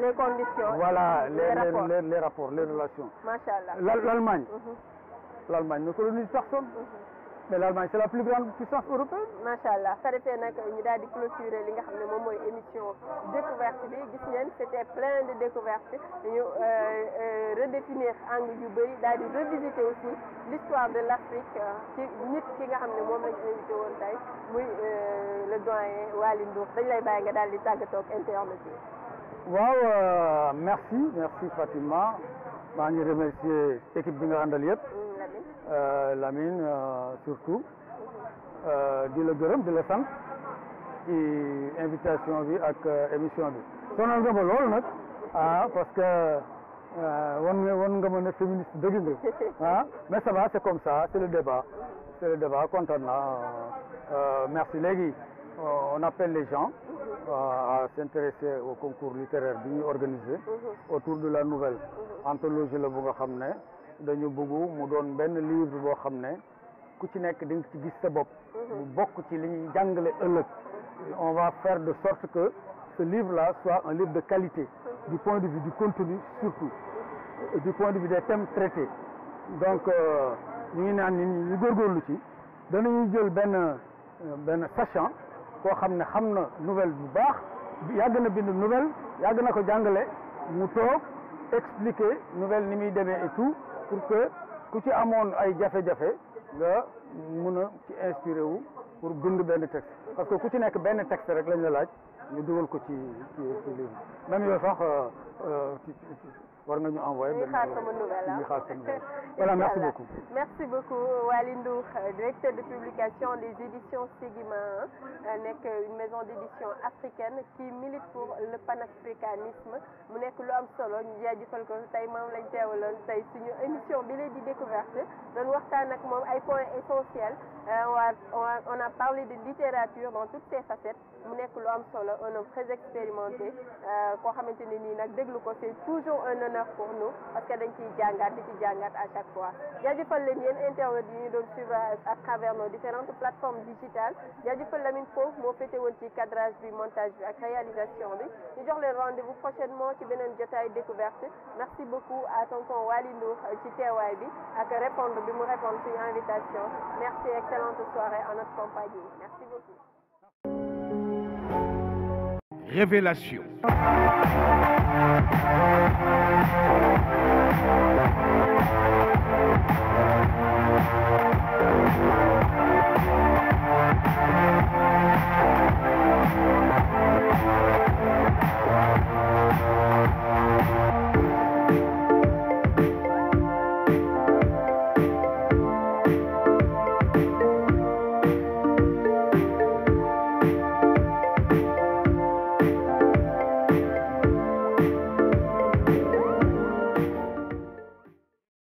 les conditions. Voilà les rapports les relations. Machallah. L'Allemagne ne colonise personne. Mais l'Allemagne c'est la plus grande puissance européenne. Machallah ça defee nag ñu daal di clôturer li nga xam ne moom mooy émission découverte bi gis ngeen c'était plein de découvertes dañu redéfinir angle yu bëri daal di revisiter aussi l'histoire de l'Afrique ci nit ki nga xam ne moom lañu invité woon tey muy le doyen Waly Ndour dañ lay bàyyi nga daal di tàggatoo ak internet yi. waaw merci Fatima maa ngi remercier équipe bi nga àndal yëpp. Lamine surtout di la gërëm di la sant ci invitation bi ak émission bi sonal nga ma loolu nag parce que wan nga ma ne féministe dëgg nga mais ça va c'est comme ça c'est le débat c'est le débat kontaan naa merci léegi on appelle les gens à s'intéresser au concours littéraire bi ñu organisé autour de la nouvelle anthologie la bu nga xam ne dañu bëgg mu doon benn livre boo xam ne ku ci nekk di nga ci gis sa bopp mu bokk ci li ñuy jàngale ëllëg on va faire de sorte que ce livre là soit un livre de qualité du point de vue du contenu surtout et du point de vue des thèmes traités donc ñu ngi naan nit ñi ñu góorgóorlu ci danañuy jël benn sachant koo xam ne xam na nouvelle bu baax yàgg na bind nouvelle yàgg na ko jàngale mu toog expliquer nouvelle ni muy demee et tout pour que ku ci amoon ay jafe-jafe nga mun a ci inspiré wu pour bind benn texte parce que ku ci nekk benn texte rek lañ la laaj ñu dugal ko ci livre même yow sax war nga ñu envoyé ñu xaar sama nouvelle voilà merci beaucoup. merci beaucoup Waly Ndour directeur de publication des éditions Seguima nekk une maison d'édition africaine qui milite pour le panafricanisme mu nekk lu am solo ñu jaajëfal ko tey moom lañ teewaloon tey suñu émission bi leen di découverte doon waxtaan ak moom ay points essentiels on a parlé de littérature dans toutes ses facettes mu nekk lu am solo un homme très expérimenté koo xamante ne nii nag déglu ko c'est toujours un honneur pour nous parce que dañ ciy jàngat di ci jàngat à chaque fois jaajëfal leen yéen internautes yi ñu doon suivre à travers nos différentes plateformes digitales jaajëfal Lamine Foofu moo féete woon ci cadrage bi montage bi ak réalisation bi ñu jox leen rendez-vous prochainement ci beneen jotaay découverte merci beaucoup à tonton Waly Ndour ci teewaay bi ak répondre bi mu répondre suñu invitation merci excellente soirée en notre compagnie merci beaucoup. Révélation.